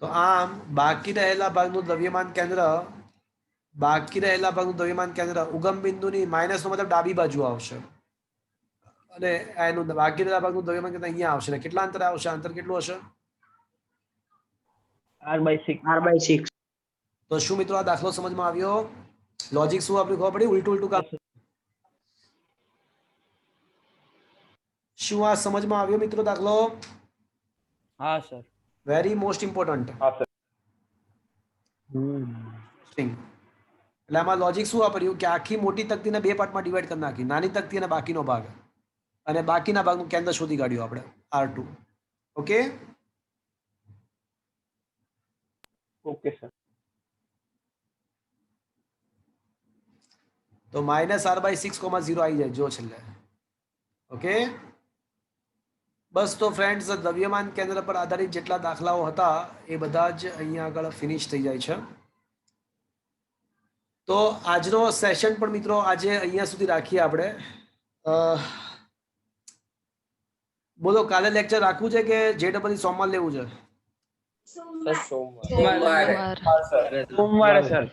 તો આમ બાકી રહેલા ભાગનું દ્રવ્યમાન કેન્દ્ર, બાકી રહેલા ભાગનું દ્રવ્યમાન કેન્દ્ર ઉગમ બિંદુની માઇનસ નો મતલબ ડાબી બાજુ આવશે, અને એનું બાકી રહેલા ભાગનું દ્રવ્યમાન કેન્દ્ર અહીંયા આવશે. ને કેટલા અંતરે આવશે? અંતર કેટલું હશે? R/6. તો શું મિત્રો આ દાખલો સમજમાં આવ્યો? લોજિક શું આપણે ખબર પડી? ઉલટું ઉલટું કામ. શું આ સમજમાં આવ્યો મિત્રો દાખલો? હા સર. Very most important. હા સર. એટલે આમાં લોજિક શું વાપર્યું કે આખી મોટી તકતીને બે પાર્ટમાં ડિવાઈડ કરી નાખી, નાની તકતી અને બાકીનો ભાગ, અને બાકીના ભાગનું કેન્દ્ર શોધી કાઢ્યું આપણે R2. Okay okay sir. તો -R/6, 0 આવી જાય જો છેલ્લે. ઓકે બસ તો ફ્રેન્ડ્સ, દ્રવ્યમાન કેન્દ્ર પર આધારિત જેટલા દાખલાઓ હતા એ બધા જ અહીંયા આગળ ફિનિશ થઈ જાય છે. તો આજનો સેશન પણ મિત્રો આજે અહીંયા સુધી રાખીએ આપણે. બોલો કાલે લેક્ચર રાખવું છે કે JEE સોમવાર લેવું છે? સર સોમવારે. સોમવારે સર.